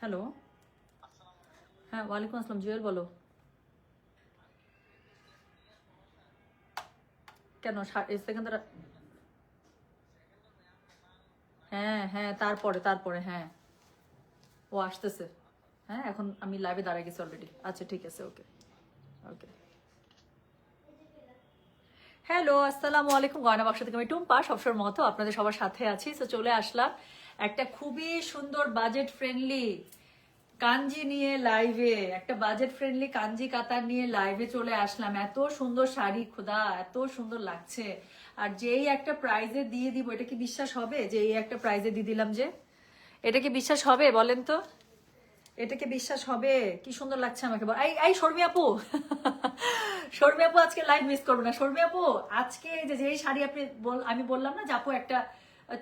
Hello, হ্যাঁ ওয়ালাইকুম আসসালাম, জুয়েল বলো। কেন সেকেন্ডার? হ্যাঁ হ্যাঁ, তারপরে তারপরে হ্যাঁ, ও আসতেছে। হ্যাঁ, এখন আমি লাইভে দাঁড়ায় গেছি অলরেডি। আচ্ছা ঠিক আছে, ওকে ওকে। হ্যালো, আসসালামু আলাইকুম। গয়না বাক্স থেকে আমি টুম্পা, সবসময় মতো আপনাদের সবার সাথে আছি। তো চলে আসলাম একটা খুবই সুন্দর বাজেট ফ্রেন্ডলি কাঞ্জি নিয়ে লাইভে, একটা বাজেট ফ্রেন্ডলি কাঞ্জি কাতার নিয়ে লাইভে চলে আসলাম। এত সুন্দর শাড়ি, খোদা এত সুন্দর লাগছে। আর যেই একটা প্রাইজে দিয়ে দিব, এটা কি বিশ্বাস হবে যে এই একটা প্রাইজে দিয়ে দিলাম? যে এটা কি বিশ্বাস হবে বলেন তো? এটা কি বিশ্বাস হবে? কি সুন্দর লাগছে আমাকে। এই এই শর্মি আপু শর্মি আপু আজকে লাইভ মিস করবো না। শর্মি আপু আজকে যে যেই শাড়ি আপনি আমি বললাম না যে আপু একটা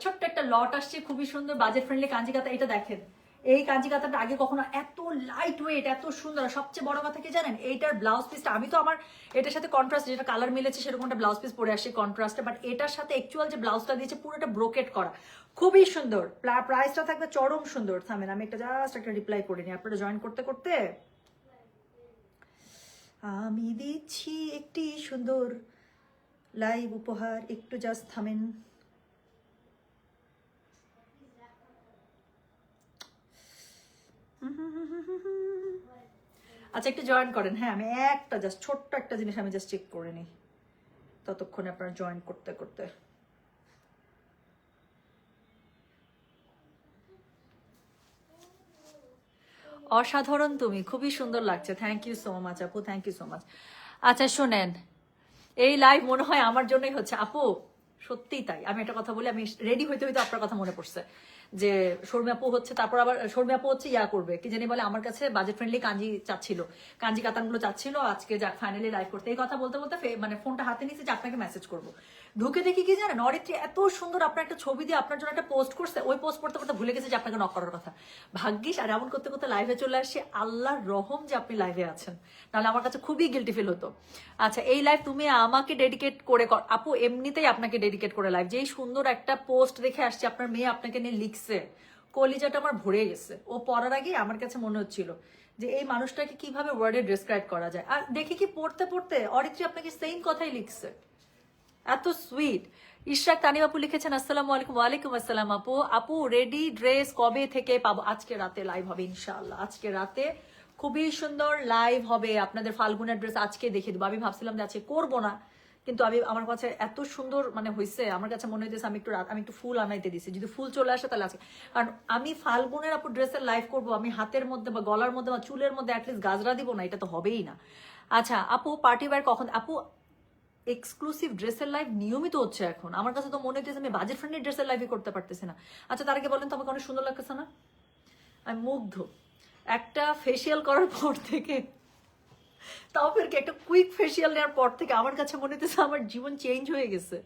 ছোট্ট একটা লট আসছে, খুবই সুন্দর বাজেট ফ্রেন্ডলি কাঞ্জি কাতা। এটা দেখেন, এই কাঞ্জি কাতাটা আগে কখনো এত লাইট ওয়েট, এত সুন্দর। সবচেয়ে বড় কথা কি জানেন, এইটার ব্লাউজ পিসটা আমি তো আমার এটার সাথে কন্ট্রাস্ট যেটা কালার মিলেছে সেরকম একটা ব্লাউজ পিস পরে আসছে কন্ট্রাস্টে, বাট এটার সাথে অ্যাকচুয়াল যে ব্লাউজটা দিয়েছে পুরোটা ব্রোকেট করা, খুবই সুন্দর। প্রাইসটা থাকবে চরম সুন্দর। থামেন, আমি একটা জাস্ট একটা রিপ্লাই করে নিই আপনারা জয়েন করতে করতে। আমি দিচ্ছি একটি সুন্দর লাইভ উপহার, একটু জাস্ট থামেন। আচ্ছা একটু জয়েন করেন। হ্যাঁ, আমি একটা জাস্ট ছোট্ট একটা জিনিস আমি জাস্ট চেক করে নিই, ততক্ষণে আপনারা জয়েন করতে করতে। অসাধারণ, তুমি খুবই সুন্দর লাগছে। থ্যাংক ইউ সো মাচ আপু, থ্যাংক ইউ সো মাচ। আচ্ছা শোনেন, এই লাইভ মনে হয় আমার জন্যই হচ্ছে আপু। সত্যিই তাই। আমি একটা কথা বলি, আমি রেডি হইতে হইতে আপনার কথা মনে পড়ছে যে শর্মি আপু হচ্ছে, তারপর আবার শর্মি আপু হচ্ছে ইয়া করবে কি জানি বলে, আমার কাছে বাজেট ফ্রেন্ডলি কাঞ্জি চাচ্ছিল, কাঞ্জি কাতানগুলো চাচ্ছিল। আজকে যাক ফাইনালি লাইভ করতে, এই কথা বলতে বলতে মানে ফোনটা হাতে নিয়েছি যে আপনাকে মেসেজ করবো। ঢুকে দেখি কি জানেন, অরিত্রী এত সুন্দর আপনার একটা ছবি দিয়ে আপনার জন্য একটা পোস্ট করছে। ওই পোস্ট করতে করতে ভুলে গেছে যে আপনাকে নক করার কথা। ভাগ্যিস আর এমন করতে করতে লাইভে চলে আসছে। আল্লাহর রহম যে আপনি লাইভে আছেন, নাহলে আমার কাছে খুবই গিল্টি ফিল হতো। আচ্ছা এই লাইভ তুমি আমাকে ডেডিকেট করে আপু, এমনিতেই আপনাকে ডেডিকেট করে লাইভ। যেই সুন্দর একটা পোস্ট দেখে আসছে, আপনার মেয়ে আপনাকে নিয়ে লিখছে, কলিজাটা আমার ভরে গেছে। ও পড়ার আগে আমার কাছে মনে হচ্ছিল যে এই মানুষটাকে কিভাবে ওয়ার্ডে ডেসক্রাইব করা যায়। আর দেখি কি পড়তে পড়তে অরিত্রী আপনাকে সেম কথাই লিখছে, এত সুইট। ইশরাক তানিম আপু লিখেছেন আসসালামু আলাইকুম। ওয়ালাইকুম আসসালাম আপু। আপু রেডি ড্রেস কবে থেকে পাবো? আজকে রাতে লাইভ হবে ইনশাআল্লাহ। আজকে রাতে খুবই সুন্দর লাইভ হবে, আপনাদের ফাল্গুনের ড্রেস আজকে দেখিয়ে দেবো। আমি ভাবছিলাম যে আজকে করবো না, কিন্তু আমি আমার কাছে এত সুন্দর মানে হয়েছে, আমার কাছে মনে হয়েছে আমি একটু ফুল আনাইতে দিছি, যদি ফুল চলে আসে তাহলে আজকে। কারণ আমি ফাল্গুনের আপু ড্রেসের লাইভ করবো, আমি হাতের মধ্যে বা গলার মধ্যে বা চুলের মধ্যে অ্যাটলিস্ট গাজরা দিব না, এটা তো হবেই না। আচ্ছা আপু পার্টি ওয়্যার কখন? আপু এক্সক্লুসিভ ড্রেসের লাইভ নিয়মিত হচ্ছে এখন। আমার কাছে তো মনে হচ্ছে আমি বাজেট ফ্রেন্ডলি ড্রেসের লাইভই করতে পারতেছি না। আচ্ছা তার আগে বলেন তো আমাকে অনেক সুন্দর লাগতেছে না? আমি মুগ্ধ। একটা ফেসিয়াল করার পর থেকে, তাও ফের কি একটা কুইক ফেসিয়াল নেওয়ার পর থেকে আমার কাছে মনে হচ্ছে আমার জীবন চেঞ্জ হয়ে গেছে।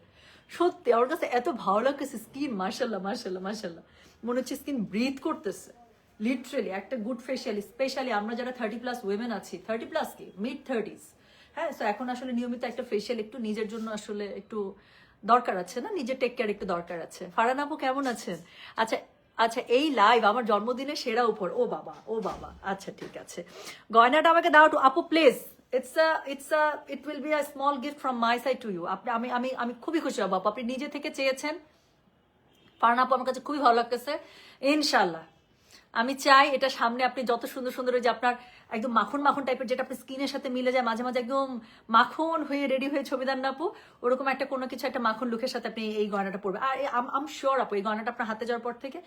সত্যি আমার কাছে এত ভালো লাগতেছে। স্কিন মাশাল্লাহ মাশাল্লাহ মাশাল্লাহ, মনে হচ্ছে স্কিন ব্রিথ করতেছে লিটারেলি। একটা গুড ফেসিয়াল, স্পেশালি আমরা যারা 30+ উইমেন আছি, 30+ কি মিড 30s, হ্যাঁ, তো এখন আসলে নিয়মিত একটা ফেসিয়াল একটু নিজের জন্য আসলে একটু দরকার আছে না, নিজের টেক কেয়ার একটু দরকার আছে। ফারহান আপু কেমন আছেন? আচ্ছা আচ্ছা, এই লাইভ আমার জন্মদিনের সেরা উপর। ও বাবা ও বাবা, আচ্ছা ঠিক আছে, গয়নাটা আমাকে দাও টু আপু please. It will be a small gift from my side to you. আপনি আমি আমি আমি খুবই খুশি হব আপু, আপনি নিজে থেকে চেয়েছেন। ফারহান আপু আমার কাছে খুবই ভালো লাগতেছে। ইনশাল্লাহ আমি চাই এটা সামনে আপনি যত সুন্দর সুন্দর, যে আপনার একদম মাখন মাখন টাইপের, যেটা আপনার স্কিনের সাথে মিলে যায়, মাঝে মাঝে একদম মাখন হয়ে রেডি হয়ে ছবি দেন না আপু, ওরকম একটা কোনো কিছু একটা মাখন লুকের সাথে আপনি এই গয়নাটা পরবেন। আর আম শিওর আপু এই গয়নাটা আপনার হাতে যাওয়ার পর থেকে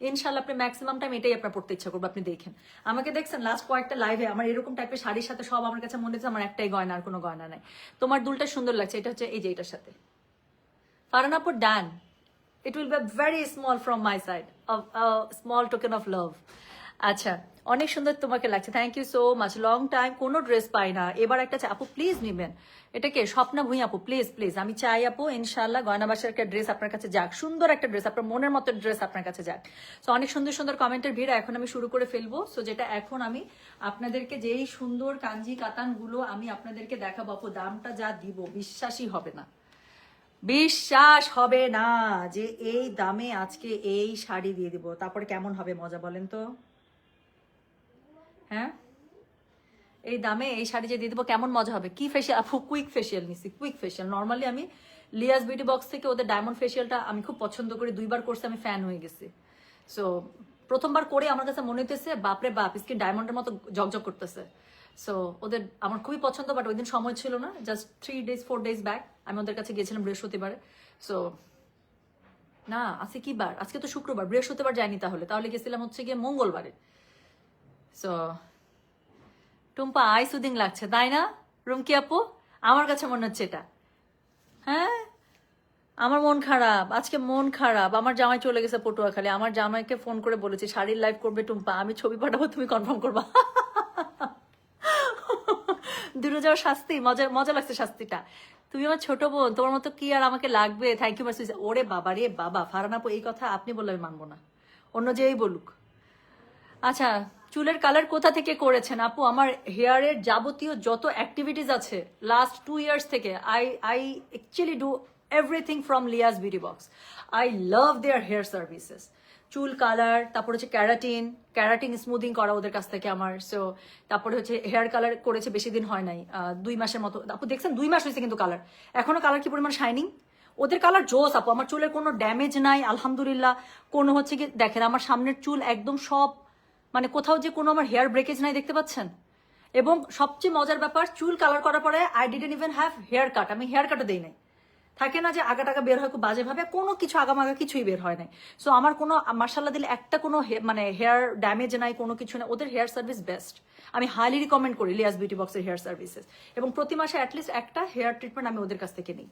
ইনশাল্লাহ আপনি ম্যাক্সিমাম টাইম এটাই আপনার পড়তে ইচ্ছা করবে। আপনি দেখেন আমাকে, দেখছেন লাস্ট কয়েকটা লাইভে আমার এরকম টাইপের শাড়ির সাথে সব আমার কাছে মনে হচ্ছে আমার একটাই গয়না, আর কোনো গয়না নাই। তোমার দুলটা সুন্দর লাগছে, এটা হচ্ছে এই যে এটার সাথে। ফারহান আপু ডান, it will be very small from my side, a small token of love. আচ্ছা অনেক সুন্দর তোমাকে লাগছে, thank you so much. Long time কোনো ড্রেস পাই না, এবার একটা আপু প্লিজ নিবেন। এটাকে স্বপ্না ভুঁই আপু প্লিজ প্লিজ, আমি চাই আপু ইনশাল্লাহ গয়নাবাসের একটা ড্রেস আপনার কাছে যাক, সুন্দর একটা ড্রেস আপনার মনের মতো ড্রেস আপনার কাছে যাক। সো অনেক সুন্দর সুন্দর কমেন্টের ভিড় এখন আমি শুরু করে ফেলবো। সো যেটা এখন আমি আপনাদেরকে যেই সুন্দর কাঞ্জি কাতানগুলো আমি আপনাদেরকে দেখাবো আপু, দামটা যা দিব বিশ্বাসই হবে না, বিশ্বাস হবে না যে এই দামে আজকে এই শাড়ি দিয়ে দিব। তারপরে কেমন হবে মজা বলেন তো? হ্যাঁ এই দামে এই শাড়ি যে দিয়ে দেবো কেমন মজা হবে। কি ফেশিয়াল আপু? কুইক ফেশিয়াল নিছি, কুইক ফেশিয়াল। নর্মালি আমি লিয়াস বিউটি বক্স থেকে ওদের ডায়মন্ড ফেশিয়ালটা আমি খুব পছন্দ করি, 2বার কোর্সে আমি ফ্যান হয়ে গেছি। সো প্রথমবার করে আমার কাছে মনে হইতেছে বাপরে বাপ, স্কিন ডায়মন্ডের মতো জকজক করতেছে। সো ওদের আমার খুবই পছন্দ, বাট ওই দিন সময় ছিল না। জাস্ট 3 days 4 days ব্যাক আমি ওদের কাছে গিয়েছিলাম বৃহস্পতিবারে। সো না আজকে কি বার? আজকে তো শুক্রবার, বৃহস্পতিবার যায়নি, তাহলে তাহলে গেছিলাম হচ্ছে গিয়ে মঙ্গলবারে। সো টুম্পা আই সুদিং লাগছে তাই না রুমকি আপু? আমার কাছে মনে হচ্ছে এটা। হ্যাঁ আমার মন খারাপ, আজকে মন খারাপ। আমার জামাই চলে গেছে পটুয়াখালী। আমার জামাইকে ফোন করে বলেছি শাড়ির লাইভ করবে টুম্পা, আমি ছবি পাঠাবো, তুমি কনফার্ম করবা। দূরে যাওয়ার শাস্তি, মজা মজা লাগছে শাস্তিটা। তুমি আমার ছোট বোন, তোমার মতো কি আর আমাকে লাগবে। থ্যাংক ইউ মাসুইস। ওরে বাবা রে বাবা, ফারহান আপু এই কথা আপনি বললে আমি মানবো না, অন্য যেই বলুক। আচ্ছা চুলের কালার কোথা থেকে করেছেন আপু? আমার হেয়ারের যাবতীয় যত অ্যাক্টিভিটিস আছে লাস্ট 2 years থেকে I actually do everything from Leah's beauty box. I love their hair services. চুল কালার, তারপর হচ্ছে ক্যারাটিন স্মুদিং করা ওদের কাছ থেকে আমার। সো তারপরে হচ্ছে হেয়ার কালার করেছে, বেশি দিন হয় নাই, 2 মাসের মতো। আপু দেখছেন 2 মাস হয়েছে কিন্তু কালার, এখনো কালার কি পরিমাণ শাইনিং। ওদের কালার জোস আপু। আমার চুলের কোনো ড্যামেজ নাই আলহামদুলিল্লাহ। কোনো হচ্ছে কি দেখেন আমার সামনের চুল একদম সব, মানে কোথাও যে কোনো আমার হেয়ার ব্রেকেজ নাই, দেখতে পাচ্ছেন। এবং সবচেয়ে মজার ব্যাপার, চুল কালার করার পরে I didn't even have hair cut. আমি হেয়ার কাটও দেই নাই। থাকে না যে আগা টাকা বের হয় খুব বাজেভাবে, কোনো কিছু আগামাগা কিছুই বের হয় নাই। সো আমার কোনো মার্শাল্লাহ দিলে একটা কোনো মানে হেয়ার ড্যামেজ নাই, কোনো কিছু নাই। ওদের হেয়ার সার্ভিস বেস্ট। আমি হাইলি রিকমেন্ড করি লিয়াস বিউটি বক্সের হেয়ার সার্ভিসেস। এবং প্রতি মাসে অ্যাটলিস্ট একটা হেয়ার ট্রিটমেন্ট আমি ওদের কাছ থেকে নিই।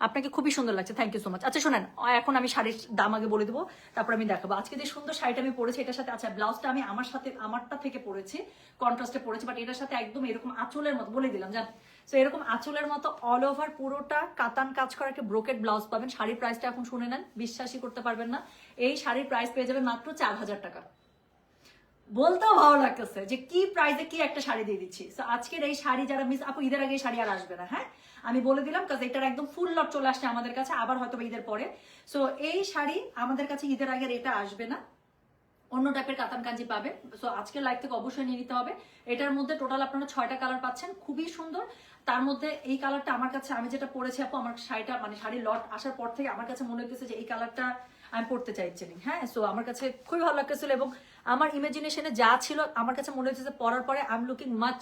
আপনাকে খুবই সুন্দর লাগছে, থ্যাংক ইউ সো মাচ। আচ্ছা শোনেন, এখন আমি শাড়ির দাম আগে বলে দেবো, তারপর আমি দেখাবো। আজকে যে সুন্দর শাড়িটা আমি পরেছি এটার সাথে, আচ্ছা ব্লাউজটা আমি আমারটা থেকে পরেছি, কন্ট্রাস্টে পরেছি, বাট এটার সাথে একদম এরকম আঁচলের মতো বলে দিলাম জান। তো এরকম আঁচলের মতো অল ওভার পুরোটা কাতান কাজ করা একটা ব্রোকেট ব্লাউজ পাবেন। শাড়ির প্রাইসটা এখন শুনে নেন, বিশ্বাসই করতে পারবেন না। এই শাড়ির প্রাইস পেয়ে যাবেন মাত্র 4000 টাকা। বলতেও ভালো লাগতেছে যে কি প্রাইসে কি একটা শাড়ি দিয়ে দিচ্ছি। সো আজকের এই শাড়ি যারা মিস আপু, ঈদের আগে এই শাড়ি আর আসবে না, হ্যাঁ আমি বলে দিলাম, কারণ এটার একদম ফুল লট চলে আসছে আমাদের কাছে, আবার হয়তো ঈদের পরে। সো এই শাড়ি আমাদের কাছে ঈদের আগে এটা আসবে না, অন্য টাইপের কাতান কাঞ্জি পাবে। সো আজকের লাইভ থেকে অবশ্যই নিয়ে নিতে হবে। এটার মধ্যে টোটাল আপনারা 6টা কালার পাচ্ছেন, খুবই সুন্দর। তার মধ্যে এই কালারটা আমার কাছে, আমি যেটা পরেছি আপু, আমার শাড়িটা মানে শাড়ির লট আসার পর থেকে আমার কাছে মনে হইতেছে যে এই কালারটা আমি পড়তে চাইছিলাম। হ্যাঁ সো আমার কাছে খুবই ভালো লাগতেছিল, এবং আমার ইমাজিনেশনে যা ছিল আমার কাছে মনে হচ্ছে যে পরার পরে I am looking much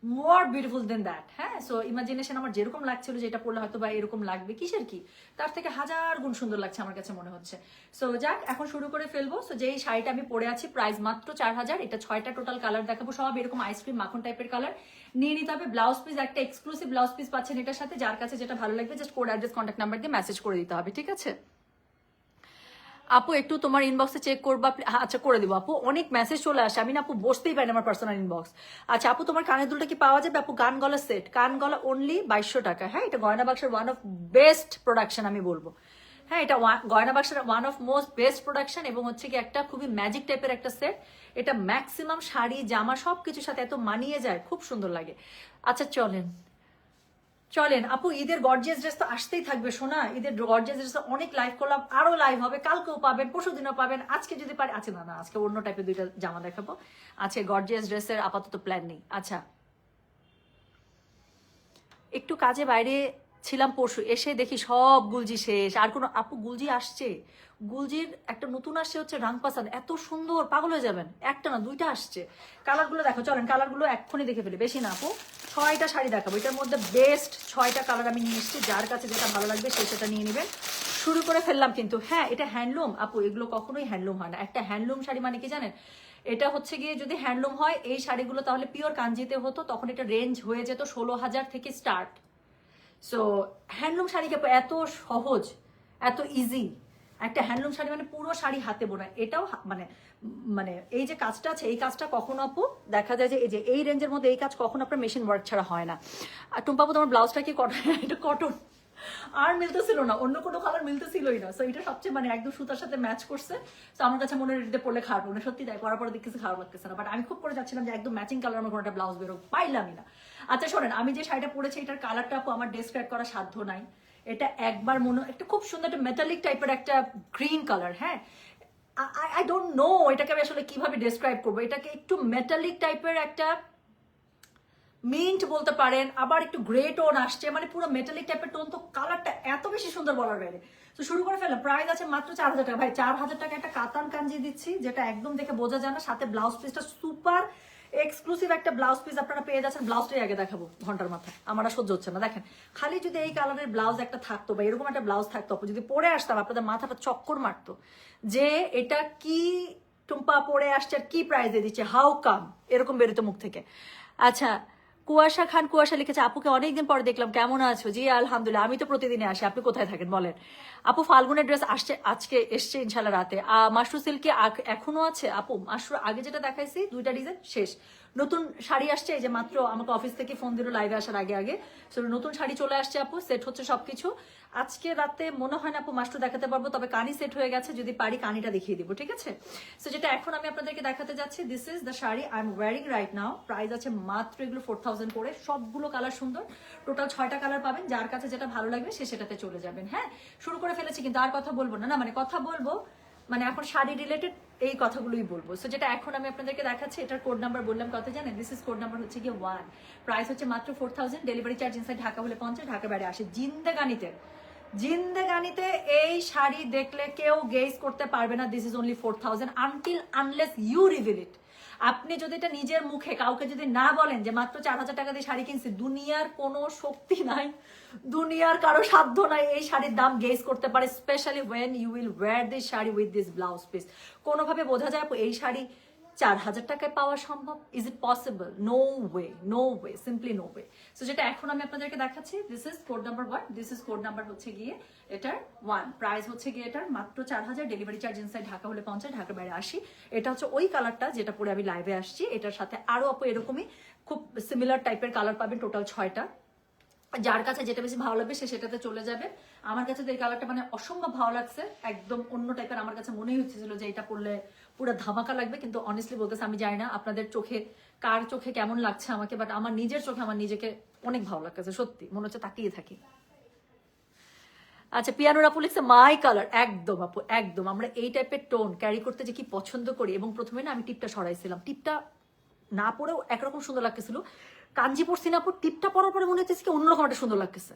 more beautiful then that. হ্যাঁ সো ইমাজিনেশন আমার যেরকম লাগছিল যে এটা পড়লে হয়তো বা এরকম লাগবে, কিসের কি, তার থেকে 1000 গুণ সুন্দর লাগছে আমার কাছে মনে হচ্ছে। সো যাক এখন শুরু করে ফেলবো। সো যেই শাড়িটা আমি পরে আছি প্রাইস মাত্র 4000। এটা 6টা টোটাল কালার দেখাবো, সব এরকম আইসক্রিম মাখন টাইপের কালার। নিয়ে নিতে হবে। ব্লাউজ পিস একটা এক্সক্লুসিভ ব্লাউজ পিস পাচ্ছেন এটার সাথে, যার কাছে যেটা ভালো লাগবে just code address contact number দিয়ে মেসেজ করে দিতে হবে, ঠিক আছে। আপু একটু তোমার ইনবক্সে চেক করবা। আচ্ছা করে দিব আপু, অনেক মেসেজ চলে আসে, আমি না আপু বসতেই পারি না আমার পার্সোনাল ইনবক্স। আচ্ছা আপু তোমার কানের দুলটা কি পাওয়া যাবে? আপু কান গলা সেট, কান গলা অনলি 2200 টাকা। হ্যাঁ এটা গয়না বাক্সের ওয়ান অফ বেস্ট প্রোডাকশন আমি বলবো। হ্যাঁ এটা গয়না বাক্সের one of most best production, এবং হচ্ছে কি একটা খুবই ম্যাজিক টাইপের একটা সেট। এটা ম্যাক্সিমাম শাড়ি জামা সবকিছুর সাথে এত মানিয়ে যায়, খুব সুন্দর লাগে। আচ্ছা চলেন আপু, ঈদের গর্জিয়াস ড্রেস তো আসতেই থাকবে সোনা। ঈদের গর্জিয়াস ড্রেস অনেক লাইভ করলাম, আরো লাইভ হবে, কালকেও পাবেন, পরশুদিনও পাবেন, আজকে যদি পারে। আচ্ছা না আজকে অন্য টাইপের 2টা জামা দেখাবো। আজকে গর্জিয়াস ড্রেসের আপাতত প্ল্যান নেই। আচ্ছা একটু কাজে বাইরে ছিলাম পরশু, এসে দেখি সব গুলজি শেষ। আর কোনো আপু গুলজি আসছে, গুলজির একটা নতুন আসছে হচ্ছে রাংপাসান, এত সুন্দর পাগল হয়ে যাবেন। একটা না 2টা আসছে। কালারগুলো দেখো, চলেন কালারগুলো এক্ষুনি দেখে ফেলি, বেশি না আপু। 6টা শাড়ি দেখাবো, এটার মধ্যে বেস্ট 6টা কালার আমি নিয়ে এসেছি, যার কাছে যেটা ভালো লাগবে সে সেটা নিয়ে নেবেন। শুরু করে ফেললাম কিন্তু। হ্যাঁ এটা হ্যান্ডলুম আপু, এগুলো কখনোই হ্যান্ডলুম হয় না। একটা হ্যান্ডলুম শাড়ি মানে কি জানেন, এটা হচ্ছে গিয়ে যদি হ্যান্ডলুম হয় এই শাড়িগুলো তাহলে পিওর কাঞ্জিতে হতো, তখন এটা রেঞ্জ হয়ে যেত 16000 থেকে স্টার্ট। সো হ্যান্ডলুম শাড়িকে এত সহজ, এত ইজি একটা হ্যান্ডলুম শাড়ি, মানে পুরো শাড়ি হাতে বোনা। এটাও মানে মানে এই যে কাজটা আছে, এই কাজটা কখনো আপু দেখা যায় যে এই যে এই রেঞ্জের মধ্যে এই কাজ কখনো আপনার মেশিন ওয়ার্ক ছাড়া হয় না। আর টুম্পাপু তোমার ব্লাউজটা কি কটন? এটা কটন, আর মিলতেছিল না, অন্য কোনো কালার মিলতেছিলই না। সো এটা সবচেয়ে মানে একদম সুতার সাথে ম্যাচ করছে। তো আমার কাছে মনে হয় এটা পড়লে খারাপ হবে না, সত্যি তাই, পরার পরে দেখতেছি খারাপ লাগতেছে না। বাট আমি খুব করে যাচ্ছিলাম যে একদম ম্যাচিং কালার আমার কোনো একটা ব্লাউজ বেরো, পাইলামই না। আচ্ছা শোনেন, আমি যে শাড়িটা পরেছি এটার কালারটা আপু আমার ডেসক্রাইব করা সাধ্য নাই। এটা একবার মনে একটা খুব সুন্দর একটা মেটালিক টাইপের একটা গ্রিন কালার। হ্যাঁ আই ডোন্ট নো এটাকে আমি আসলে কিভাবে ডেসক্রাইব করবো। এটাকে একটু মেটালিক টাইপের একটা মিন্ট বলতে পারেন, আবার একটু গ্রে টোন আসছে, মানে পুরো মেটালিক টাইপের টোন। তো কালারটা এত বেশি সুন্দর বলার বাইরে। তো শুরু করে ফেললাম। প্রাইস আছে মাত্র 4000 টাকা। ভাই 4000 টাকা একটা কাতান কাঞ্জি দিচ্ছি, যেটা একদম দেখে বোঝা যায় না। সাথে ব্লাউজ পিসটা সুপার এক্সক্লুসিভ একটা ব্লাউজ পিস আপনারা পেয়ে যাচ্ছেন। ব্লাউজটাই আগে দেখাবো ঘন্টার মাথায়, আমার আর সহ্য হচ্ছে না। দেখেন, খালি যদি এই কালারের ব্লাউজ একটা থাকতো বা এরকম একটা ব্লাউজ থাকতো, যদি পরে আসতাম আপনাদের মাথাটা চক্কর মারতো যে এটা কি টুম্পা পরে আসছে আর কি প্রাইজে দিচ্ছে, হাউ কাম, এরকম বেরোতো মুখ থেকে। আচ্ছা, কুয়াশা খান কুয়াশা লিখেছে, আপুকে অনেকদিন পরে দেখলাম, কেমন আছো? জি আলহামদুলিল্লাহ, আমি তো প্রতিদিনই আসি, আপনি কোথায় থাকেন বলেন? আপু ফাল্গুনের ড্রেস আসছে, আজকে এসছে ইনশাল্লাহ রাতে। মাশরু সিল্কি এখনো আছে আপু? মাশরু আগে যেটা দেখাইছি 2টা ডিজাইন শেষ, নতুন শাড়ি আসছে। এই যে মাত্র আমাকে অফিস থেকে ফোন দিল লাইভে আসার আগে আগে, নতুন শাড়ি চলে আসছে আপু, সেট হচ্ছে সবকিছু। আজকে রাতে মনে হয় না আপু মাশরু দেখাতে পারবো, তবে কানি সেট হয়ে গেছে, যদি পারি কানিটা দেখিয়ে দিব, ঠিক আছে? সো যেটা এখন আমি আপনাদেরকে দেখাতে যাচ্ছি, this is the sari I am wiring right now. Price আছে মাত্র এগুলো 4000 করে। সবগুলো কালার সুন্দর, টোটাল 6টা কালার পাবেন। যার কাছে যেটা ভালো লাগবে সে সেটাতে চলে যাবেন। হ্যাঁ, শুরু করে ফেলেছি কিন্তু আর কথা বলবো না, মানে কথা বলবো, মানে এখন শাড়ি রিলেটেড এই কথাগুলোই বলবো। সো যেটা এখন আমি আপনাদেরকে দেখাচ্ছি, এটার কোড নাম্বার বললাম কত জানেন? দিস ইজ কোড নাম্বার হচ্ছে গিয়ে 1। প্রাইস হচ্ছে মাত্র 4000। ডেলিভারি চার্জ ইনসাইড ঢাকা হলে 50, ঢাকার বাইরে আসে। জিন্দেগানিতে এই শাড়ি দেখলে কেউ গেস করতে পারবে না this is only 4000 until unless you reveal it. আপনি যদি এটা নিজের মুখে কাউকে যদি না বলেন যে মাত্র 4000 টাকা দিয়ে শাড়ি কিনছি, দুনিয়ার কোনো শক্তি নাই, দুনিয়ার কারো সাধ্য নাই এই শাড়ির দাম গেস করতে পারে, specially when you will wear this sari with this blouse piece. কোনোভাবে বোঝা যায় এই শাড়ি 4000 টাকায় পাওয়া সম্ভব? Is it possible? No way, no way, simply no way. So যেটা এখন আমি আপনাদেরকে দেখাচ্ছি, this is code number 1, this is code number হচ্ছে গিয়ে এটার 1। প্রাইস হচ্ছে গিয়ে এটার মাত্র 4000। ডেলিভারি চার্জ ইনসাইড ঢাকা হলে 50, ঢাকার বাইরে 80। এটা হচ্ছে ওই কালারটা যেটা পরে আমি লাইভে আসছি। এটার সাথে আরো আপু এরকমই খুব সিমিলার টাইপের কালার পাবেন, টোটাল 6টা। যার কাছে যেটা বেশি ভালো লাগবে সে সেটাতে চলে যাবে। আমার কাছে তো এই কালারটা মানে অসম্ভব ভালো লাগছে, একদম অন্য টাইপের। আমার কাছে মনেই হচ্ছিল যে এটা পরলে পুরো ধামাকা লাগবে, কিন্তু অনেস্টলি বলতেছে আমি জানি না আপনাদের চোখে কার চোখে কেমন লাগছে আমাকে, বাট আমার নিজের চোখে আমার নিজেকে অনেক ভালো লাগছে, সত্যি মনে হচ্ছে তাকিয়ে থাকি। আচ্ছা, পিয়ানোর আপু লিখছে মাই কালার। একদম আপু, একদম। আমরা এই টাইপের টোন ক্যারি করতে যে কি পছন্দ করি। এবং প্রথমে না আমি টিপটা সরাইছিলাম, টিপটা না পরেও একরকম সুন্দর লাগতেছিল। কাঞ্জি পড়ছি না আপু, টিপটা পরার পরে মনে হচ্ছে কি অন্যরকম একটা সুন্দর লাগতেছে।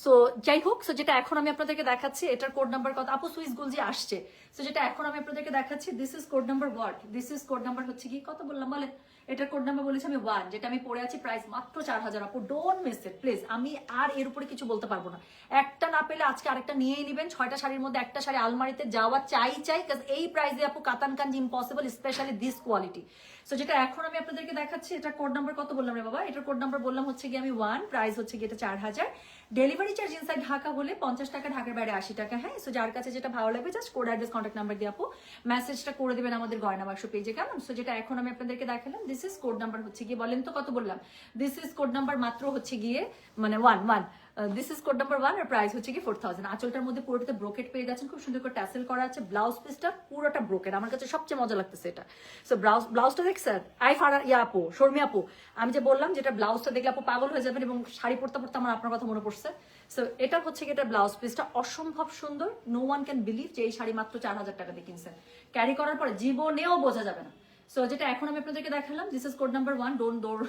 সো যাই হোক, সো যেটা এখন আমি আপনাদেরকে দেখাচ্ছি, এটার কোড নাম্বার কত আপু? সুইস গুলজি আসছে। সো যেটা এখন আমি আপনাদেরকে দেখাচ্ছি, this is code number what? This is code number হচ্ছে কি, কত বললাম বলেন? এটার কোড নাম্বার বলেছি আমি 1, যেটা আমি পড়ে আছি। প্রাইস মাত্র 4000 আপু, ডোন্ট মিস ইট প্লিজ। আমি আর এর উপরে কিছু বলতে পারবো না। একটা না পেলে আজকে আরেকটা নিয়েই নেবেন। 6টা শাড়ির মধ্যে একটা শাড়ি আলমারিতে যাওয়া চাই, কারণ এই প্রাইসে আপু Katan Kanji impossible, specially this quality. So যেটা এখন আমি আপনাদেরকে দেখাচ্ছি, এটা কোড নাম্বার কত বললাম রে বাবা? এটার কোড নাম্বার বললাম হচ্ছে কি আমি 1। প্রাইস হচ্ছে কি এটা 4000। ডেলিভারি চার্জ ইনসাইড ঢাকা হলে 50 টাকা, ঢাকার বাইরে 80 টাকা। হ্যাঁ, সো যার কাছে যেটা ভালো লাগবে just code address contact number দিয়ে আপু মেসেজটা করে দিবেন আমাদের গয়না বাক্স পেজে, কেমন? সো যেটা এখন আমি আপনাদেরকে দেখালাম, দিস ইজ কোড নাম্বার হচ্ছে গিয়ে, বলেন তো কত বললাম? দিস ইজ কোড নাম্বার মাত্র হচ্ছে গিয়ে মানে 1। দিস ইজ কোড নাম্বার 1 আর প্রাইস হচ্ছে কি 4000। আঁচলটার মধ্যে পুরোটাতে ব্রোকেট পেয়ে যাচ্ছেন, খুব সুন্দর করে ট্যাসেল করা আছে। ব্লাউজ পিসটা পুরোটা ব্রোকেট, আমার কাছে সবচেয়ে মজা লাগতেছে এটা। সো ব্লাউজটা দেখছেন? আপু শর্মি আপু, আমি যে বললাম যেটা ব্লাউজটা দেখলে আপু পাগল হয়ে যাবেন, এবং শাড়ি পরতে পরতে আমার আপনার কথা মনে পড়ছে। সো এটা হচ্ছে কি এটা ব্লাউজ পিসটা অসম্ভব সুন্দর। নো ওয়ান ক্যান বিলিভ যে এই শাড়ি মাত্র 4000 টাকা দিয়ে কিনছেন। ক্যারি করার পরে জীবনেও বোঝা যাবে না। সো যেটা এখন আমি আপনাদেরকে দেখালাম, this is code number 1। Don't দৌড়,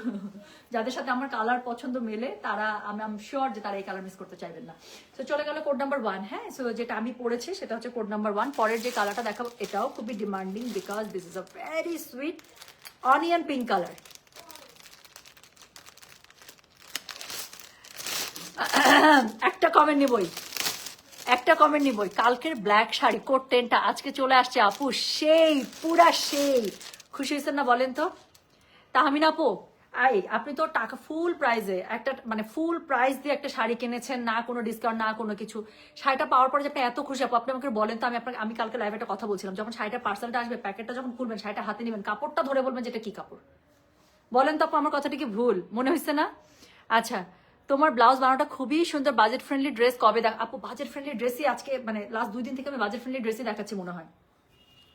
যাদের সাথে আমার কালার পছন্দ মেলে তারা, আমি শিওর যে তারা এই কালার মিস করতে চাইবেন না। সো চলে গেল কোড নাম্বার 1। হ্যাঁ, সো যেটা আমি পড়েছি সেটা হচ্ছে কোড নাম্বার 1। পরের যে কালারটা দেখাবো এটাও খুবই demanding, because this is a very sweet onion pink colour. একটা কমেন্ট নিবই, একটা কমেন্ট নিবই। কালকের ব্ল্যাক শাড়ি কোট 10টা আজকে চলে আসছে আপু, সেই পুরা সেই। খুশি হয়েছেন না বলেন তো? তাহমিনা আপু, আপনি তো টাকা ফুল প্রাইজে একটা মানে ফুল প্রাইস দিয়ে একটা শাড়ি কিনেছেন, না কোনো ডিসকাউন্ট না কোনো কিছু। শাড়িটা পাওয়ার পরে যে আপনি এত খুশি আপু, আপনি আমাকে বলেন তো। আমি কালকে লাইভে একটা কথা বলছিলাম, যখন শাড়িটার পার্সেলটা আসবে, প্যাকেটটা যখন খুলবেন, শাড়িটা হাতে নেবেন, কাপড়টা ধরে বলবেন যেটা কি কাপড়। বলেন তো আপু, আমার কথাটা কি ভুল মনে হচ্ছে না? আচ্ছা, তোমার ব্লাউজ বানানোটা খুবই সুন্দর। বাজেট ফ্রেন্ডলি ড্রেস কবে আপু? বাজেট ফ্রেন্ডলি ড্রেসই আজকে মানে লাস্ট 2 দিন থেকে আমি বাজেট ফ্রেন্ডলি ড্রেসই দেখাচ্ছি মনে হয়,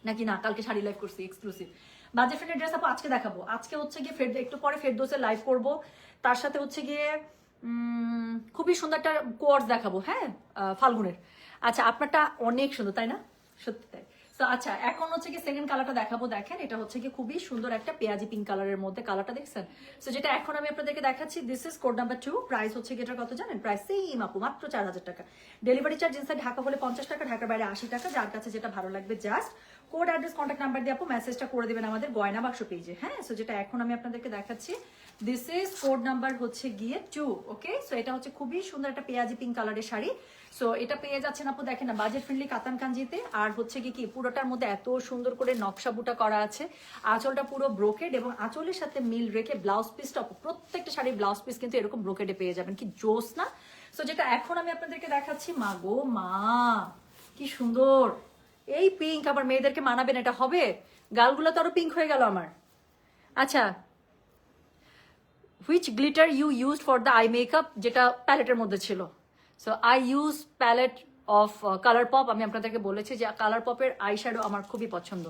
নাকি না কালকে শাড়ি লাইভ করছি এক্সক্লুসিভ। বাজেট ফ্রেন্ডলি ড্রেস আপু আজকে দেখাবো। আজকে হচ্ছে গিয়ে একটু পরে ফেরদৌসের লাইভ করব, তার সাথে হচ্ছে গিয়ে খুবই সুন্দর একটা কোয়ার্স দেখাবো। হ্যাঁ, ফাল্গুনের। আচ্ছা, আপনারটা অনেক সুন্দর তাই না? সত্যি তাই। তো আচ্ছা এখন হচ্ছে কি সেকেন্ড কালারটা দেখাবো। দেখেন এটা হচ্ছে কি খুবই সুন্দর একটা পেঁয়াজি পিঙ্ক কালারের মধ্যে, কালারটা দেখছেন? তো যেটা এখন আমি আপনাদেরকে দেখাচ্ছি, this is code number 2। Price হচ্ছে কি এটা কত জানেন? প্রাইস সেম আপু, মাত্র 4000 টাকা। ডেলিভারি চার্জ ইনসাইড ঢাকা হলে 50 টাকা, ঢাকার বাইরে 80 টাকা। যার কাছে যেটা ভালো লাগবে just code, address, contact number দিয়ে আপু মেসেজটা করে দিবেন আমাদের গয়না বাক্স পেজে। হ্যাঁ, সো যেটা এখন আমি আপনাদেরকে দেখাচ্ছি, দিস ইজ কোড নাম্বার হচ্ছে গিয়ে 2। ওকে, সো এটা হচ্ছে খুবই সুন্দর একটা পেঁয়াজি পিঙ্ক কালারের শাড়ি। সো এটা পেয়ে যাচ্ছেন আপু, দেখেন না, বাজেট ফ্রেন্ডলি কাতান কাঞ্জিতে। আর হচ্ছে কি পুরোটার মধ্যে এত সুন্দর করে নকশা বুটা করা আছে, আঁচলটা পুরো ব্রোকেড এবং আঁচলের সাথে মিল রেখে ব্লাউজ পিসটা, প্রত্যেকটা শাড়ির ব্লাউজ পিস কিন্তু এরকম ব্রোকেডে পেয়ে যাবেন। কি জোস না? সো যেটা এখন আমি আপনাদেরকে দেখাচ্ছি, মা গো মা কি সুন্দর এই পিঙ্ক। আবার মেয়েদেরকে মানাবেন, এটা হবে? গালগুলো তো আরো পিঙ্ক হয়ে গেল আমার। আচ্ছা, which glitter you use for the eye makeup, যেটা প্যালেটের মধ্যে ছিল। So I use palette of colour pop. আমি আপনাদেরকে বলেছি যে কালার পপের আই শ্যাডো আমার খুবই পছন্দ।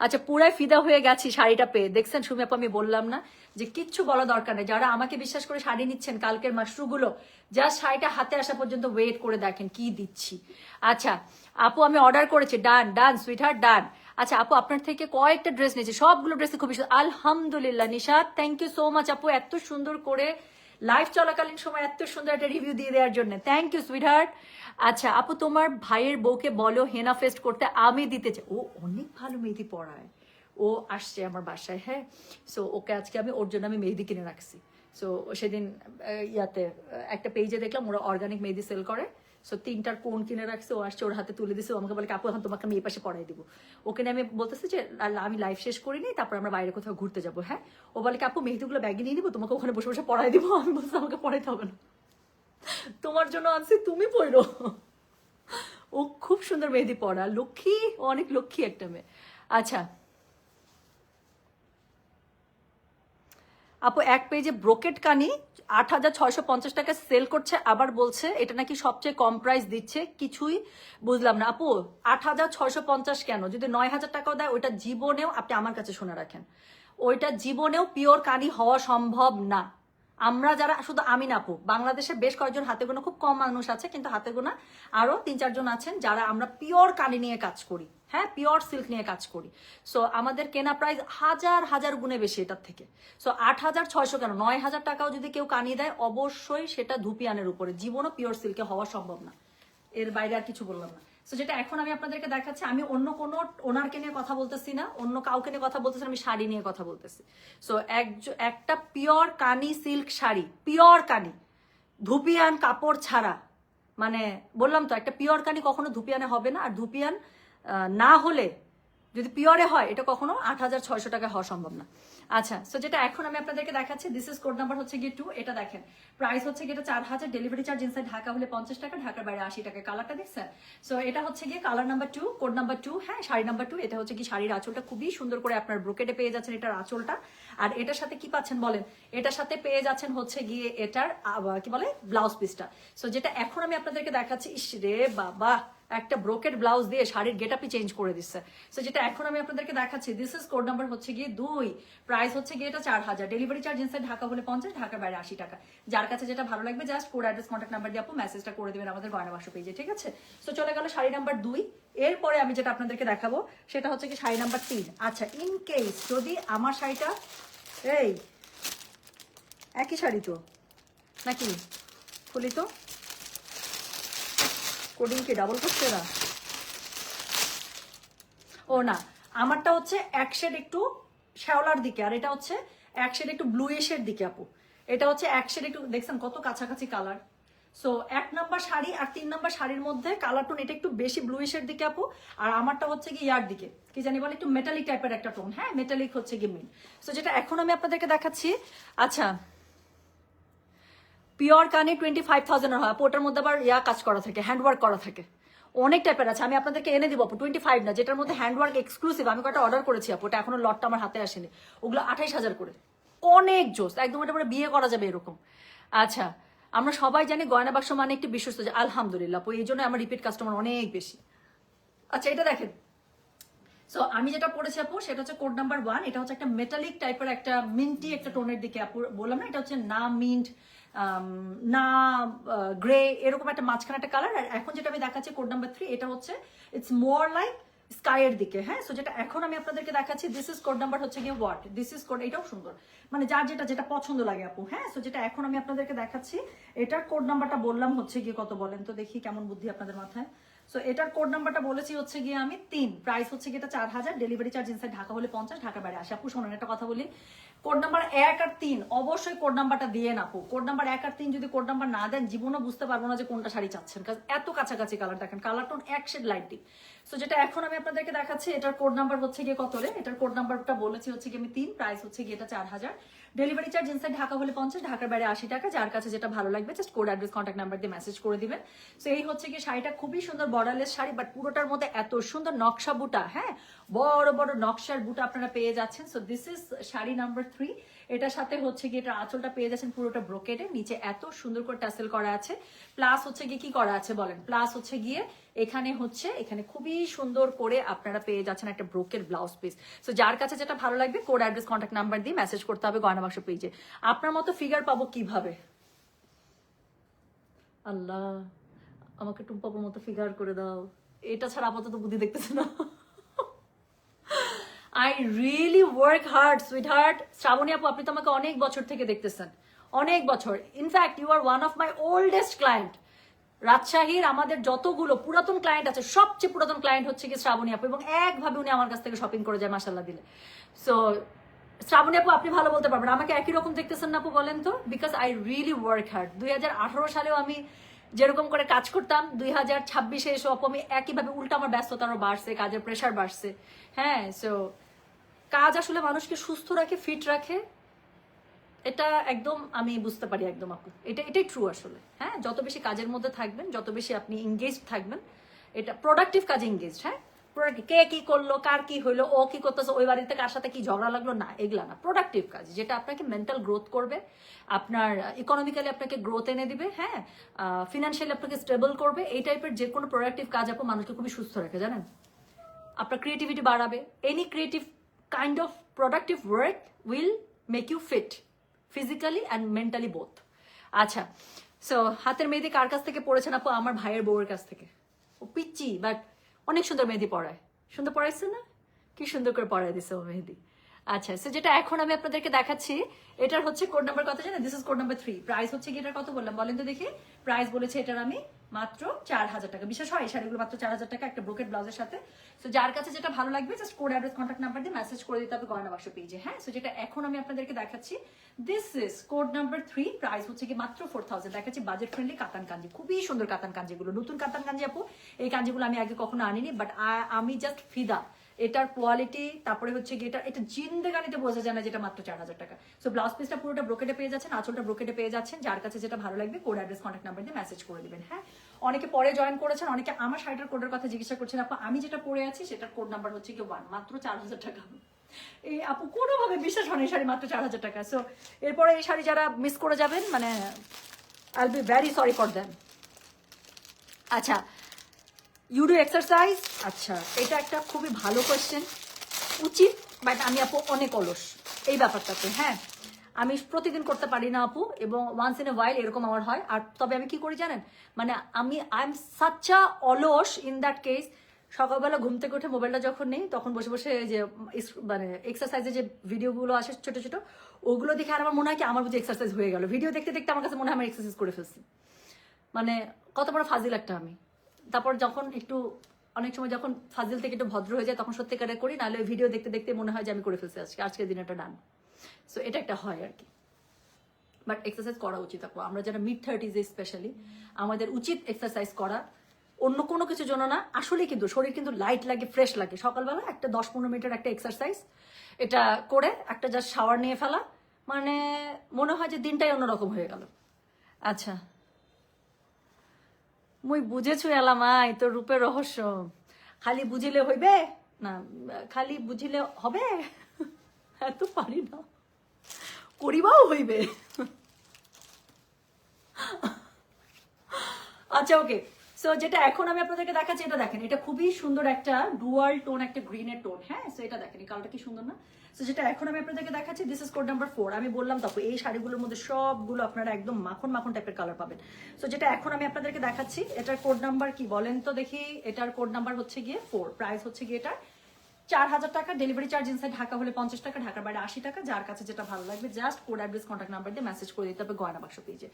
আচ্ছা, পুরাই ফিদা হয়ে গেছি শাড়িটা পেয়ে। দেখছেন সুমি আপু, আমি বললাম না যে কিচ্ছু বলা দরকার নেই। যারা আমাকে বিশ্বাস করে শাড়ি নিচ্ছেন কালকের মাশরুগুলো, জাস্ট শাড়িটা হাতে আসা পর্যন্ত ওয়েট করে দেখেন কি দিচ্ছি। আচ্ছা আপু, আমি অর্ডার করেছি, ডান ডান সুইটহার্ট ডান। আচ্ছা আপু, আপনার থেকে কয়েকটা ড্রেস নিয়েছি, সবগুলো ড্রেসে খুবই সুন্দর, আলহামদুলিল্লাহ। Nishad, thank you so much আপু, এত সুন্দর করে লাইভ চলাকালীন সময় এত সুন্দর একটা রিভিউ দিয়ে দেওয়ার জন্য, থ্যাংক ইউ সুইটহার্ট। আচ্ছা আপু, তোমার ভাইয়ের বউকে বলো হেনা ফেস্ট করতে, আমি দিতে চাই। ও অনেক ভালো মেহেদি পড়ায়, ও আসছে আমার বাসায়। হ্যাঁ, সো ওকে আজকে আমি, ওর জন্য আমি মেহেদি কিনে রাখছি। সো সেদিন ইয়াতে একটা পেজে দেখলাম ওরা অর্গানিক মেহেদি সেল করে। সো 3টার কোন কিনে রাখছে, ও আসছে, ওর হাতে তুলে দিছে। ও আমাকে বলে আপু এখন তোমাকে আমি এই পাশে পড়াই দিব। ওকে আমি বলতেছি যে আমি লাইভ শেষ করিনি, তারপর আমরা বাইরে কোথাও ঘুরতে যাবো। হ্যাঁ, ও বলে আপু মেহেদিগুলো ব্যাগে নিয়ে নিবো, তোমাকে ওখানে বসে বসে পড়াই দিব। আমি বলছি আমাকে পড়াইতে হবে না, তোমার জন্য আনছি, তুমি পড়ো। ও খুব সুন্দর মেহেদি পড়া, লক্ষ্মী, অনেক লক্ষ্মী একটা মেয়ে। আচ্ছা আপু, এক পেজে ব্রোকেট কানি 8650 টাকা সেল করছে, আবার বলছে এটা নাকি সবচেয়ে কম প্রাইস দিচ্ছে। কিছুই বুঝলাম না আপু, 8650 কেন? যদি 9000 টাকাও দেয়, ওইটা জীবনেও, আপনি আমার কাছে শুনে রাখেন, ওইটা জীবনেও পিওর কানি হওয়া সম্ভব না। আমরা যারা, শুধু আমি না আপু, বাংলাদেশে বেশ কয়েকজন, হাতে গোনা খুব কম মানুষ আছে, কিন্তু হাতে গোনা আরো 3-4 জন আছেন যারা আমরা পিওর কানি নিয়ে কাজ করি। হ্যাঁ, পিওর সিল্ক নিয়ে কাজ করি। সো আমাদের কেনা প্রাইস হাজার হাজার গুণে বেশি এটার থেকে। সো 8600 কেন, 9000 টাকাও যদি কেউ কানি দেয়, অবশ্যই সেটা ধুপিয়ানের উপরে, জীবনও পিওর সিল্কে হওয়া সম্ভব না। এর বাইরে আর কিছু বললাম না। সো যেটা এখন আমি আপনাদেরকে দেখাচ্ছি, আমি অন্য কোনো ওনারকে নিয়ে কথা বলতেছি না, অন্য কাউকে নিয়ে কথা বলতেছি না, আমি শাড়ি নিয়ে কথা বলতেছি। সো একটা পিওর কানি সিল্ক শাড়ি, পিওর কানি, ধুপিয়ান কাপড় ছাড়া, মানে বললাম তো, একটা পিওর কানি কখনো ধুপিয়ানে হবে না। আর ধুপিয়ান না হলে, যদি পিওরে হয়, এটা কখনো 8600 টাকা হওয়া সম্ভব না। আচ্ছা, সো যেটা এখন আমি আপনাদেরকে দেখাচ্ছি, দিস ইজ কোড নাম্বার হচ্ছে গিয়ে 2। এটা দেখেন, প্রাইস হচ্ছে গিয়ে 4000, ডেলিভারি চার্জ ইনসাইড ঢাকা হলে 50 টাকা, ঢাকার বাইরে 80 টাকা। কালারটা দেখছেন? সো এটা হচ্ছে গিয়ে কালার নাম্বার 2, কোড নাম্বার 2। হ্যাঁ, শাড়ি নাম্বার 2। এটা হচ্ছে কি শাড়ির আঁচলটা খুবই সুন্দর করে আপনার ব্রোকেডে পেয়ে যাচ্ছেন এটার আঁচলটা। আর এটার সাথে কি পাচ্ছেন বলেন? এটার সাথে পেয়ে যাচ্ছেন হচ্ছে গিয়ে এটার কি বলে, ব্লাউজ পিসটা। সো যেটা এখন আমি আপনাদেরকে দেখাচ্ছি, ইস রে বাবা, একটা ব্রোকেড ব্লাউজ দিয়ে শাড়ির গেটআপই চেঞ্জ করে দিচ্ছে। সো যেটা এখন আমি আপনাদেরকে দেখাচ্ছি, দিস ইজ কোড নাম্বার হচ্ছে গিয়ে 2। প্রাইস হচ্ছে গিয়ে এটা 4000, ডেলিভারি চার্জ ইনসাইড ঢাকা হলে 50, ঢাকার বাইরে 80 টাকা। যার কাছে যেটা ভালো লাগবে just code, address, contact number দিয়ে আপু মেসেজটা করে দেবেন আমাদের গয়না বাক্স পেজে, ঠিক আছে? সো চলে গেল শাড়ি নাম্বার 2। এরপরে আমি যেটা আপনাদেরকে দেখাবো সেটা হচ্ছে কি শাড়ি নাম্বার 3। আচ্ছা, ইন কেস যদি আমার শাড়িটা, এই একই শাড়ি তো নাকি, খুলি তো, কোডিং কি ডাবল করছে না? ও না, আমারটা হচ্ছে এক শেড একটু শ্যাওলার দিকে, আর এটা হচ্ছে এক শেড একটু ব্লুইশের দিকে আপু। এটা হচ্ছে এক শেড একটু, দেখছেন কত কাছাকাছি কালার। সো 1 নাম্বার শাড়ি আর 3 নাম্বার শাড়ির মধ্যে কালার টোন এটা একটু বেশি ব্লুইশের দিকে আপু, আর আমারটা হচ্ছে কি ইয়ার দিকে, কি জানি বলে, একটু মেটালিক টাইপের একটা টোন। হ্যাঁ, মেটালিক হচ্ছে কি মেন। সো যেটা এখন আমি আপনাদেরকে দেখাচ্ছি, আচ্ছা পিওর কানে 25,000 হয় আপু, ওটার মধ্যে আবার ইয়া কাজ করা থাকে, হ্যান্ডওয়ার্ক করা থাকে, অনেক টাইপের আছে। আমি আপনাদেরকে এনে দিব আপু, 25 না, যেটার মধ্যে হ্যান্ডওয়ার্ক এক্সক্লুসিভ। আমি কয়েকটা অর্ডার করেছি আপু, ওটা এখনো লটটা আমার হাতে আসেনি। ওগুলো 28,000 করে, অনেক জোস, একদম এটা পরে বিয়ে করা যাবে এরকম। আচ্ছা, আমরা সবাই জানি গয়না বাক্স মানে একটি বিশ্বস্ত, আলহামদুলিল্লাহ আপু, এই জন্য আমার রিপিট কাস্টমার অনেক বেশি। আচ্ছা, এটা দেখেন, সো আমি যেটা পড়েছি আপু সেটা হচ্ছে কোড নাম্বার 1। এটা হচ্ছে একটা মেটালিক টাইপের একটা মিন্টি একটা টোনের দিকে আপু, বললাম না, এটা হচ্ছে না মিন্ট না গ্রে, এরকম একটা মাঝখানে একটা কালার। আর এখন যেটা আমি দেখাচ্ছি কোড নাম্বার 3, এটা হচ্ছে ইটস মোর লাইক স্কাইয়ের দিকে, হ্যাঁ। সো যেটা এখন আমি আপনাদেরকে দেখাচ্ছি, দিস ইজ কোড নাম্বার হচ্ছে গিয়ে হোয়াট, দিস ইজ কোড, এটাও সুন্দর, মানে যার যেটা যেটা পছন্দ লাগে আপু, হ্যাঁ। সো যেটা এখন আমি আপনাদেরকে দেখাচ্ছি, এটার কোড নাম্বারটা বললাম হচ্ছে গিয়ে কত বলেন তো দেখি, কেমন বুদ্ধি আপনাদের মাথায়। সো এটার কোড নাম্বারটা বলেছি হচ্ছে গিয়ে আমি 3, প্রাইস হচ্ছে গিয়ে এটা 4000, ডেলিভারি চার্জ ইনসাইড ঢাকা হলে 50, ঢাকার বাইরে আসে। আপু শোনেন একটা কথা বলি, কোড নাম্বার 1 আর 3 অবশ্যই কোড নাম্বারটা দিয়ে না আপু। কোড নাম্বার 1 আর 3 যদি কোড নাম্বার না দেন, জীবনও বুঝতে পারবো না যে কোনটা শাড়ি চাচ্ছেন, কারণ এত কাছাকাছি কালার, দেখেন কালার টোন এক শেড লাইট ডিপ। সো যেটা এখন আমি আপনাদেরকে দেখাচ্ছি, এটার কোড নাম্বার হচ্ছে গিয়ে কত রে, এটার কোড নাম্বারটা বলেছি হচ্ছে গিয়ে আমি 3, প্রাইস হচ্ছে গিয়ে এটা 4000, ডেলিভারি চার্জ ইনসাইড ঢাকা হলে 50, ঢাকার বাইরে 80 টাকা। যার কাছে যেটা ভালো লাগবে just code address contact number দিয়ে মেসেজ করে দিবেন। সো এই হচ্ছে গিয়ে শাড়িটা, খুবই সুন্দর বর্ডারলেস শাড়ি, বাট পুরোটার মধ্যে এত সুন্দর নকশা বুটা, হ্যাঁ, বড় বড় নকশার বুটা আপনারা পেয়ে যাচ্ছেন। So this is sari number 3। এটার সাথে হচ্ছে গিয়ে এটা আঁচলটা পেয়ে যাচ্ছেন পুরোটা ব্রোকেডে, নিচে এত সুন্দর করে টাসেল করা আছে, প্লাস হচ্ছে গিয়ে কি করা আছে বলেন, প্লাস হচ্ছে গিয়ে এখানে খুবই সুন্দর করে আপনারা পেয়ে যাচ্ছেন একটা ব্রোকেড ব্লাউজ পিস। সো যার কাছে যেটা ভালো লাগবে কোড অ্যাড্রেস কন্ট্যাক্ট নাম্বার দিয়ে মেসেজ করতে হবে গয়না বাক্স পেজে। আপনার মতো ফিগার পাবো কিভাবে, আল্লাহ আমাকে টুম্পাপুর মতো ফিগার করে দাও, এটা ছাড়া আপাতত বুদ্ধি দেখতেছে না। I really work hard sweetheart. Shrabani আপু আপনি তো আমাকে অনেক বছর থেকে দেখতেছেন, অনেক বছর, in fact you are one of my oldest client. রাজশাহীর আমাদের যতগুলো পুরাতন ক্লায়েন্ট আছে, সবচেয়ে পুরাতন ক্লায়েন্ট হচ্ছে কি শ্রাবণী আপু, এবং একভাবে উনি আমার কাছ থেকে শপিং করে যায় মাসাল্লাহ দিলে। সো শ্রাবণী আপু আপনি ভালো বলতে পারবেন, আমাকে একই রকম দেখতেছেন না আপু বলেন তো, because I really work hard. 2018 সালেও আমি যেরকম করে কাজ করতাম, 2026-এ এসে আপু আমি একইভাবে, উল্টা আমার ব্যস্ততা আরো বাড়ছে, কাজের প্রেশার বাড়ছে, হ্যাঁ। সো কাজ আসলে মানুষকে সুস্থ রাখে, ফিট রাখে, এটা একদম আমি বুঝতে পারি একদম আপু, এটাই ট্রু আসলে, হ্যাঁ। যত বেশি কাজের মধ্যে থাকবেন, যত বেশি আপনি এঙ্গেজ থাকবেন, এটা প্রোডাক্টিভ কাজে এঙ্গেজ, হ্যাঁ। কে কি করলো, কার কি হইলো, ও কি করতেছে, ওই বাড়িতে কার সাথে কি ঝগড়া লাগলো, না এগুলা না, প্রোডাক্টিভ কাজ যেটা আপনাকে মেন্টাল গ্রোথ করবে, আপনার ইকোনমিক্যালি আপনাকে গ্রোথ এনে দিবে, হ্যাঁ, ফিনান্সিয়ালি আপনাকে স্টেবল করবে, এই টাইপের যে কোনো প্রোডাক্টিভ কাজ আপু মানুষকে খুবই সুস্থ রাখে, জানেন। আপনার ক্রিয়েটিভিটি বাড়াবে, any creative kind of productive work will make you fit physically and mentally both. আচ্ছা, সো হাতের মেহেদি কার কাছ থেকে পড়েছেন আপু? আমার ভাইয়ের বউয়ের কাছ থেকে। ও পিচ্ছি বাট অনেক সুন্দর মেহেদি পড়ায়, সুন্দর পড়াইছে না, কি সুন্দর করে পড়ায় দিছে ও মেহেদি। আচ্ছা, সো যেটা এখন আমি আপনাদেরকে দেখাচ্ছি, এটার হচ্ছে কোড নাম্বার কত জানেন? This is code number 3। Price হচ্ছে কি এটার কত বললাম বলেন তো দেখি। প্রাইস বলেছে এটার আমি মাত্র 4000 টাকা। বিশেষ হয় এই শাড়িগুলো মাত্র 4000 টাকা একটা ব্রোকেড ব্লাউজের সাথে। সো যার কাছে যেটা ভালো লাগবে just code address contact number দিয়ে মেসেজ করে দিতে হবে গয়না বাক্স পেজে, হ্যাঁ। সো যেটা এখন আমি আপনাদেরকে দেখাচ্ছি, this is code number 3। Price হচ্ছে কি মাত্র 4000। দেখাচ্ছি বাজেট ফ্রেন্ডলি কাতান কাঞ্জি, খুবই সুন্দর কাতান কাঞ্জিগুলো, নতুন কাতান কাঞ্জি আপু। এই কাঞ্জিগুলো আমি আগে কখনো আনিনি, বাট আমি জাস্ট ফিদা এটার কোয়ালিটি, তারপরে হচ্ছে কি এটা জিন্দেগানিতে বোঝা যায় না যেটা মাত্র 4000 টাকা। সো ব্লাউজ পিসটা পুরোটা ব্রোকেটে পেয়ে যাচ্ছেন, আঁচলটা ব্রোকেটে পেয়ে যাচ্ছেন। যার কাছে যেটা ভালো লাগবে কোড অ্যাড্রেস কন্ট্যাক্ট নাম্বার দিয়ে মেসেজ করে দিবেন, হ্যাঁ। অনেকে পরে জয়েন করেছেন, অনেকে আমার শাড়িটার কোডের কথা জিজ্ঞাসা করছেন আপু। আমি যেটা পরে আছি সেটার কোড নাম্বার হচ্ছে কি 1, মাত্র 4000 টাকা। এই আপু কোনোভাবে বিশ্বাস হয় না এই শাড়ি মাত্র 4000 টাকা। সো এরপরে এই শাড়ি যারা মিস করে যাবেন, মানে I will be very sorry for them. আচ্ছা, ইউ ডু এক্সারসাইজ? আচ্ছা, এটা একটা খুবই ভালো কোয়েশ্চেন, উচিত, বাট আমি আপু অনেক অলস এই ব্যাপারটাতে, হ্যাঁ। আমি প্রতিদিন করতে পারি না আপু, এবং ওয়ান্স ইন এ ওয়াইল এরকম আমার হয়। আর তবে আমি কি করি জানেন, মানে আই এম সাচ আ অলস ইন দ্যাট কেস। সকালবেলা ঘুম থেকে উঠে মোবাইলটা যখন নেই, তখন বসে বসে যে মানে এক্সারসাইজের যে ভিডিওগুলো আসে ছোট ছোট, ওগুলো দেখে আর আমার মনে হয় কি আমার বুঝে এক্সারসাইজ হয়ে গেল। ভিডিও দেখতে দেখতে আমার কাছে মনে হয় আমি এক্সারসাইজ করে ফেলছি, মানে কত বড় ফাজিল একটা আমি। তারপর যখন একটু অনেক সময় যখন ফাজিল থেকে একটু ভদ্র হয়ে যায়, তখন সত্যিকারে করি, নাহলে ওই ভিডিও দেখতে দেখতে মনে হয় যে আমি করে ফেলছি আজকের দিন এটা ডান। সো এটা একটা হয় আর কি, বাট এক্সারসাইজ করা উচিত আপু। আমরা যারা মিড 30s স্পেশালি, আমাদের উচিত এক্সারসাইজ করা, অন্য কোনো কিছুর জন্য না, আসলে কিন্তু শরীর কিন্তু লাইট লাগে, ফ্রেশ লাগে। সকালবেলা একটা 10-15 মিনিটের একটা এক্সারসাইজ, এটা করে একটা জাস্ট শাওয়ার নিয়ে ফেলা, মানে মনে হয় যে দিনটাই অন্যরকম হয়ে গেল। আচ্ছা, মুই বুঝেছু এলামাই তোর রূপের রহস্য, খালি বুঝিলে হইবে না, খালি বুঝিলে হবে, এত পারি না, করিবাও হইবে। আচ্ছা ওকে, সো যেটা এখন আমি আপনাদেরকে দেখাচ্ছি, এটা দেখেন, এটা খুবই সুন্দর একটা ডুয়াল টোন, একটা গ্রিনের টোন। হ্যাঁ, সো এটা দেখেন, এই কালারটা কি সুন্দর না? সো যেটা এখন আমি আপনাদেরকে দেখাচ্ছি, দিস ইজ কোড নাম্বার 4। আমি বললাম তো এই শাড়িগুলোর মধ্যে সবগুলো আপনারা একদম মাখন মাখন টাইপের কালার পাবেন। সো যেটা এখন আমি আপনাদেরকে দেখাচ্ছি, এটার কোড নাম্বার কি বলেন তো দেখি? এটার কোড নাম্বার হচ্ছে গিয়ে 4, প্রাইস হচ্ছে গিয়ে এটা 4000 টাকা, ডেলিভারি চার্জ ইনসাইড ঢাকা হলে 50 টাকা, ঢাকার বাইরে 80 টাকা। যার কাছে যেটা ভালো লাগবে just code address contact number দিয়ে মেসেজ করে দিতে হবে গয়না বাক্স পেজে।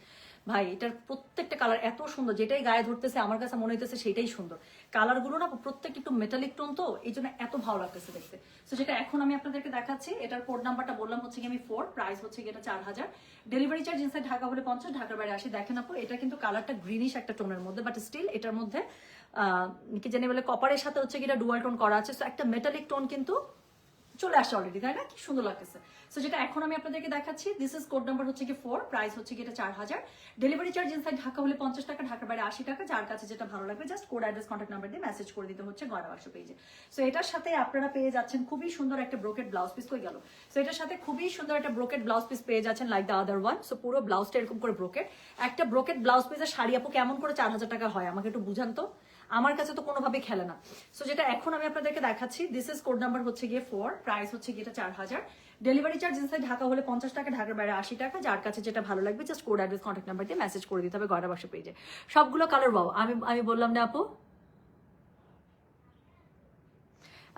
ভাই এটার প্রত্যেকটা কালার এত সুন্দর, যেটাই গায়ে ধরতেছে আমার কাছে মনে হইতেছে সেটাই সুন্দর। কালারগুলো না প্রত্যেকটা একটু মেটালিক টোন, তো এই জন্য এত ভালো লাগতেছে দেখতে। তো যেটা এখন আমি আপনাদেরকে দেখাচ্ছি, এটার কোড নাম্বারটা বললাম হচ্ছে কি আমি 4, প্রাইস হচ্ছে কি এটা 4000, ডেলিভারি চার্জ ইনসাইড ঢাকা হলে 50, ঢাকার বাইরে 80। দেখেন আপু, এটা কিন্তু কালারটা গ্রিনিশ একটা টোনের মধ্যে, বাট স্টিল এটার মধ্যে কি জানি বলে কপারের সাথে হচ্ছে কি এটা ডুয়াল টোন করা আছে। সো একটা মেটালিক টোন কিন্তু চলে আসছে অলরেডি, তাই না? কি সুন্দর লাগতেছে। সো যেটা এখন আমি আপনাদেরকে দেখাচ্ছি, দিস ইজ কোড নাম্বার হচ্ছে কি 4, প্রাইস হচ্ছে কি এটা 4000, ডেলিভারি চার্জ ইনসাইড ঢাকা হলে 50 টাকা, ঢাকার বাইরে 80 টাকা। যার কাছে যেটা ভালো লাগবে just code address contact number দিয়ে মেসেজ করে দিতে হচ্ছে গয়না বাক্স পেজে। সো এটার সাথে আপনারা পেয়ে যাচ্ছেন খুবই সুন্দর একটা ব্রোকেড ব্লাউজ পিস। কই গেল? সো এটার সাথে খুবই সুন্দর একটা ব্রোকেড ব্লাউজ পিস পেয়ে যাচ্ছেন like the other one. So পুরো ব্লাউজটা এরকম করে ব্রোকেড। একটা ব্রোকেড ব্লাউজ পিসের শাড়ি আপু কেমন করে 4000 টাকা হয় আমাকে একটু বুঝান তো, আমার কাছে তো কোনোভাবে খেলে না। সো যেটা এখন আমি আপনাদেরকে দেখাচ্ছি, দিস ইজ কোড নাম্বার হচ্ছে গিয়ে 4, প্রাইস হচ্ছে গিয়ে এটা 4000, ডেলিভারি চার্জ ইনসাইড ঢাকা হলে 50 টাকা, ঢাকার বাইরে 80 টাকা। যার কাছে যেটা ভালো লাগবে just code address contact number দিয়ে মেসেজ করে দিতে হবে গয়না বাক্স পেজে। সবগুলো কালার বাও, আমি বললাম না আপু?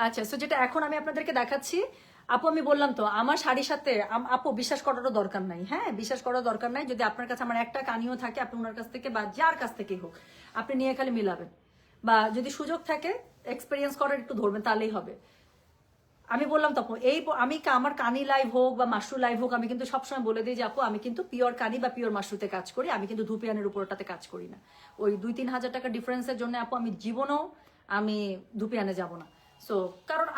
আচ্ছা, সো যেটা এখন আমি আপনাদেরকে দেখাচ্ছি, আপু আমি বললাম তো আমার শাড়ির সাথে আপু বিশ্বাস করারও দরকার নাই। হ্যাঁ, বিশ্বাস করার দরকার নাই। যদি আপনার কাছে আমার একটা কানিও থাকে, আপনি ওনার কাছ থেকে বা যার কাছ থেকেই হোক আপনি নিয়ে খালি মিলাবেন, বা যদি সুযোগ থাকে এক্সপিরিয়েন্স করার একটু ধরবেন, তাহলেই হবে। আমি বললাম তখন আমি আমার কানি লাইভ হোক বা মাশরু লাইভ হোক, আমি কিন্তু সবসময় বলে দিই যে আপু আমি কিন্তু পিওর কানি বা পিওর মাশরুতে কাজ করি, আমি কিন্তু ধুপিয়ানের উপরটাতে কাজ করি না। ওই 2-3 হাজার টাকা ডিফারেন্সের জন্য আপু আমি জীবনেও আমি ধুপিয়ানে যাব না। সো কারণ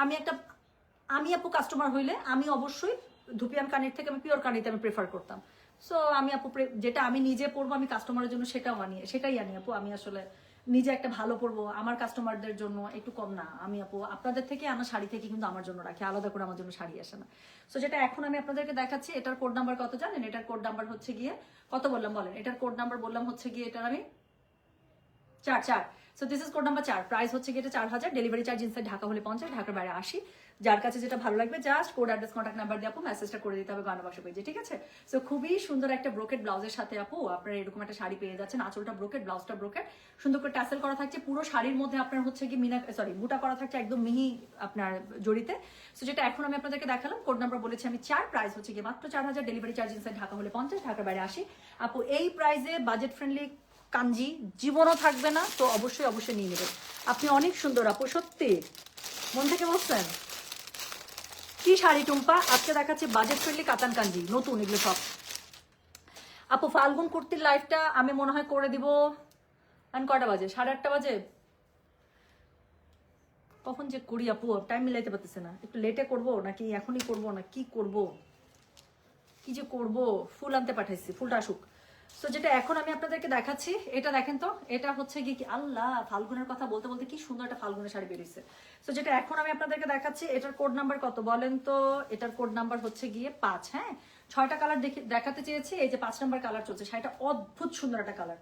আমি আপু কাস্টমার হইলে আমি অবশ্যই ধুপিয়ান কানির থেকে আমি পিওর কানিতে আমি প্রেফার করতাম। সো আমি আপু যেটা আমি নিজে পরবো আমি কাস্টমারের জন্য সেটাই আনি আপু। আমি আসলে নিজে একটা ভালো পরবো, আমার কাস্টমারদের জন্য একটু কম না। আমি আপু আপনাদের থেকে আমার শাড়ি থেকে কিন্তু আমার জন্য রাখি, আলাদা করে আমার জন্য শাড়ি আসে না। সো যেটা এখন আমি আপনাদেরকে দেখাচ্ছি, এটার কোড নাম্বার কত জানেন? এটার কোড নাম্বার হচ্ছে গিয়ে কত বললাম বলেন? এটার কোড নাম্বার বললাম হচ্ছে গিয়ে এটার আমি 4। So this is code number 4, price হচ্ছে গিয়ে এটা 4000, ডেলিভারি চার্জ ইনসাইড ঢাকা হলে 50, ঢাকার বাইরে 80। যার কাছে যেটা ভালো লাগবে just code address contact number দিয়ে আপু মেসেজটা করে দিতে হবে গয়না বাক্স পেজে, ঠিক আছে? সো খুবই সুন্দর একটা ব্রোকেড ব্লাউজের সাথে আপু আপনারা এরকম একটা শাড়ি পেয়ে যাচ্ছেন। আঁচলটা ব্রোকেড, ব্লাউজটা ব্রোকেড, সুন্দর করে ট্যাসেল করা থাকছে। পুরো শাড়ির মধ্যে আপনার হচ্ছে কি বুটা করা থাকছে একদম মিহি আপনার জড়িতে। সো যেটা এখন আমি আপনাদেরকে দেখালাম, কোড নাম্বার বলেছি আমি 4, প্রাইস হচ্ছে গিয়ে মাত্র 4000, ডেলিভারি চার্জ ইনসাইড ঢাকা হলে 50, ঢাকার বাইরে 80। আপু এই প্রাইসে বাজেট ফ্রেন্ডলি কাঞ্জি জীবনও থাকবে না, তো অবশ্যই নিয়ে নেবেন। আপনি অনেক সুন্দর আপু, সত্যি মন থেকে বলছেন। কি শাড়ি টুম্পা, আজকে দেখাচ্ছি বাজেট ফ্রেন্ডলি কাতান কাঞ্জি, নতুন এগুলো সব। আপু ফাল্গুন কুর্তির লাইফটা আমি মনে হয় করে দিব কয়টা বাজে? 8:30 বাজে। কখন যে করি আপু, টাইম মিলাইতে পারতেছে না। একটু লেটে করব নাকি এখনই করব না কি করব, কি যে করব। ফুল আনতে পাঠাইছি, ফুলটা আসুক। সো যেটা এখন আমি আপনাদেরকে দেখাচ্ছি, এটা দেখেন তো, এটা হচ্ছে কি আল্লাহ, ফাল্গুনের কথা বলতে বলতে কি সুন্দর একটা ফাল্গুনের শাড়ি বেরিয়েছে। সো যেটা এখন আমি আপনাদেরকে দেখাচ্ছি, এটার কোড নাম্বার কত বলেন তো? এটার কোড নাম্বার হচ্ছে গিয়ে 5। হ্যাঁ, 6টা কালার দেখাতে চেয়েছি, এই যে 5 নাম্বার কালার চলছে। শাড়িটা অদ্ভুত সুন্দর একটা কালার।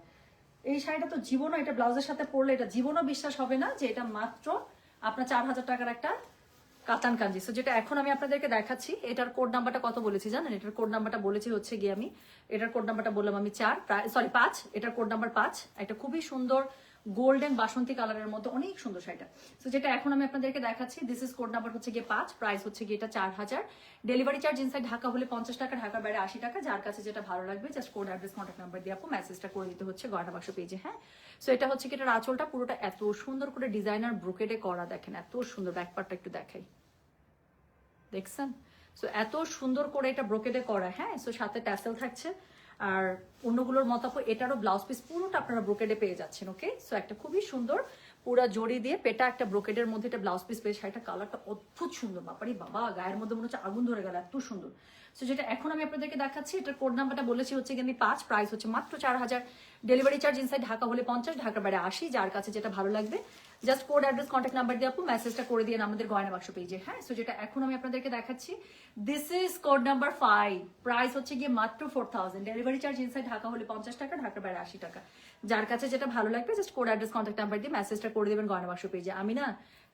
এই শাড়িটা তো জীবনও, এটা ব্লাউজের সাথে পরলে এটা জীবনও বিশ্বাস হবে না যে এটা মাত্র আপনার 4000 টাকার একটা কাতান কাঞ্জি। সো যেটা এখন আমি আপনাদেরকে দেখাচ্ছি, এটার কোড নাম্বারটা কত বলেছি জানেন? এটার কোড নাম্বারটা বলেছি হচ্ছে গিয়ে আমি, এটার কোড নাম্বারটা বললাম আমি 5। এটার কোড নাম্বার 5। একটা খুবই সুন্দর গোল্ডেন বাসন্তী কালারের মধ্যে অনেক সুন্দর শাড়িটা। সো যেটা এখন আমি আপনাদেরকে দেখাচ্ছি, দিস ইজ কোড নাম্বার হচ্ছে গিয়ে 5, প্রাইস হচ্ছে গিয়ে এটা 4000, ডেলিভারি চার্জ ইনসাইড ঢাকা হলে 50 টাকা, ঢাকার বাইরে 80 টাকা। যার কাছে যেটা ভালো লাগবে just code address contact number দিয়ে আপু মেসেজটা করে দিতে হচ্ছে গয়না বাক্স পেজে। হ্যাঁ, সো এটা হচ্ছে কি এটার আঁচলটা পুরোটা এত সুন্দর করে ডিজাইনার ব্রোকেডে করা, দেখেন এত সুন্দর। ব্যাকপার্টটা একটু দেখাই, দেখছেন? সো এত সুন্দর করে এটা ব্রোকেডে করা। হ্যাঁ, সো সাথে ট্যাসেল থাকছে, আর অন্যগুলোর মতো এটারও ব্লাউজ পিস পুরোটা আপনারা ব্রোকেডে পেয়ে যাচ্ছেন। ওকে, সো একটা খুবই সুন্দর পুরা জড়ি দিয়ে পেটা একটা ব্রোকেডের মধ্যে একটা ব্লাউজ পিস পেয়ে, শাড়িটা কালারটা অদ্ভুত সুন্দর। বাপারি বাবা, গায়ের মধ্যে মনে হচ্ছে আগুন ধরে গেল, এত সুন্দর। সো যেটা এখন আমি আপনাদেরকে দেখাচ্ছি, এটার কোড নাম্বারটা বলেছি হচ্ছে কিন্তু 5, প্রাইস হচ্ছে মাত্র 4000, ডেলিভারি চার্জ ইনসাইড ঢাকা হলে 50, ঢাকার বাইরে 80। যার কাছে যেটা ভালো লাগবে just code address contact number দিয়ে আপু মেসেজটা করে দিয়ে আমাদের গয়না বাক্স পেজে। হ্যাঁ, সো যেটা এখন আমি আপনাদেরকে দেখাচ্ছি, this is code number 5, price হচ্ছে গিয়ে মাত্র 4000, ডেলিভারি চার্জ ইনসাইড ঢাকা হলে 50 টাকা, ঢাকার বাইরে 80 টাকা। যার কাছে যেটা ভালো লাগবে just code address contact number দিয়ে মেসেজটা করে দেবেন গয়না বাক্স পেজে। আমি না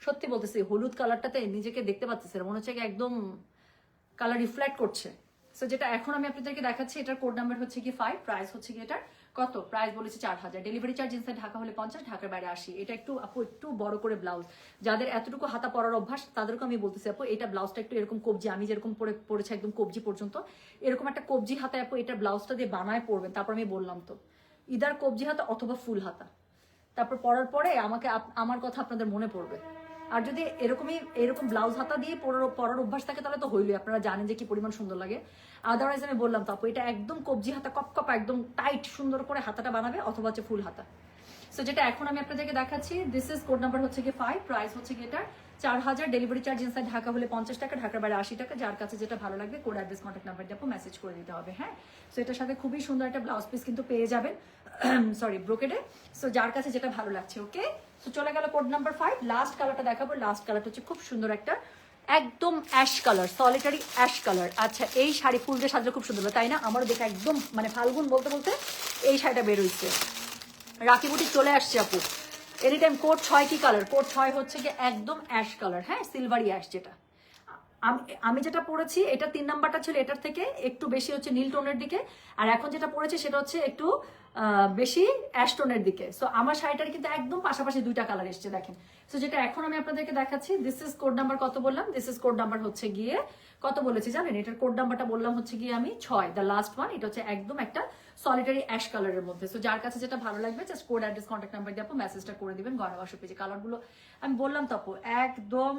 সত্যি বলতেছি, হলুদ কালারটাতে নিজেকে দেখতে পাচ্ছি, মনে হচ্ছে একদম কালার রিফ্লেক্ট করছে। সো যেটা এখন আমি আপনাদেরকে দেখাচ্ছি, এটার কোড নাম্বার হচ্ছে কি 5, প্রাইস হচ্ছে কি এটার কত, প্রাইস বলেছে 4000, ডেলিভারি চার্জ ইনসাইড ঢাকা হলে 50, ঢাকার বাইরে 80। এটা একটু আপু একটু বড় করে ব্লাউজ, যাদের এতটুকু হাতা পরার অভ্যাস তাদেরকে আমি বলতেছি আপু এটা ব্লাউজটা একটু এরকম কবজি, আমি যেরকম পরেছি একদম কবজি পর্যন্ত, এরকম একটা কবজি হাতা আপু এটা ব্লাউজটা দিয়ে বানায় পরবেন। তারপর আমি বললাম তো ইদার কবজি হাতা অথবা ফুল হাতা, তারপর পরার পরে আমাকে আমার কথা আপনাদের মনে পড়বে। আর যদি এরকম ব্লাউজ হাতা দিয়ে পরার অভ্যাস থাকে তাহলে তো হইলই, আপনারা জানেন যে কি পরিমাণ সুন্দর লাগে। আদারওয়াইজ আমি বললাম তো আপু এটা একদম কবজি হাতা, কপ একদম টাইট সুন্দর করে হাতাটা বানাবে, অথবা হচ্ছে ফুল হাতা। সো যেটা এখন আমি আপনাদেরকে দেখাচ্ছি, দিস ইজ কোড নাম্বার হচ্ছে কি 5, প্রাইস হচ্ছে কি এটা 4000, ডেলিভারি চার্জ ইনসাইড ঢাকা হলে 50 টাকা, ঢাকার বাইরে 80 টাকা। যার কাছে যেটা ভালো লাগবে কোড অ্যাড্রেস কন্ট্যাক্ট নাম্বার দিয়ে মেসেজ করে দিতে হবে। হ্যাঁ, সো এটার সাথে খুবই সুন্দর একটা ব্লাউজ পিস কিন্তু পেয়ে যাবেন, সরি ব্রোকেডে। সো যার কাছে যেটা ভালো লাগছে। ওকে, সো চলে গেল কোড নাম্বার 5। লাস্ট কালারটা দেখাবো। লাস্ট কালারটা হচ্ছে খুব সুন্দর একটা একদম ash colour, solitary ash colour. আচ্ছা, এই শাড়ি ফুল দিয়ে সাজলে খুব সুন্দর, তাই না? আমারও দেখে একদম মানে ফাল্গুন বলতে বলতে এই শাড়িটা বের হয়েছে। রাখি বুটি চলে আসছে আপু। এনি টাইম কোড 6 কি কালার? কোড 6 হচ্ছে কি একদম অ্যাশ কালার। হ্যাঁ, সিলভারি অ্যাশ। যেটা আমি যেটা পরেছি এটা 3 নাম্বারটা ছিল, এটার থেকে একটু বেশি হচ্ছে নীল টোনের দিকে, আর এখন যেটা পরেছি সেটা হচ্ছে একটু বেশি অ্যাশ টোনের দিকে। সো আমার শাড়িটার কিন্তু একদম পাশাপাশি দুইটা কালার এসছে, দেখেন। সো যেটা এখন আমি আপনাদেরকে দেখাচ্ছি, দিস ইজ কোড নাম্বার কত বললাম? দিস ইজ কোড নাম্বার হচ্ছে গিয়ে কত বলেছি জানেন? এটার কোড নাম্বারটা বললাম হচ্ছে গিয়ে আমি 6, দ্য লাস্ট ওয়ান। এটা হচ্ছে একদম একটা সলিটারি অ্যাশ কালারের মধ্যে। সো যার কাছে যেটা ভালো লাগবে just code address contact number দিয়ে আপু মেসেজটা করে দিবেন গয়না বাক্স পেজে। কালারগুলো আমি বললাম তো আপু একদম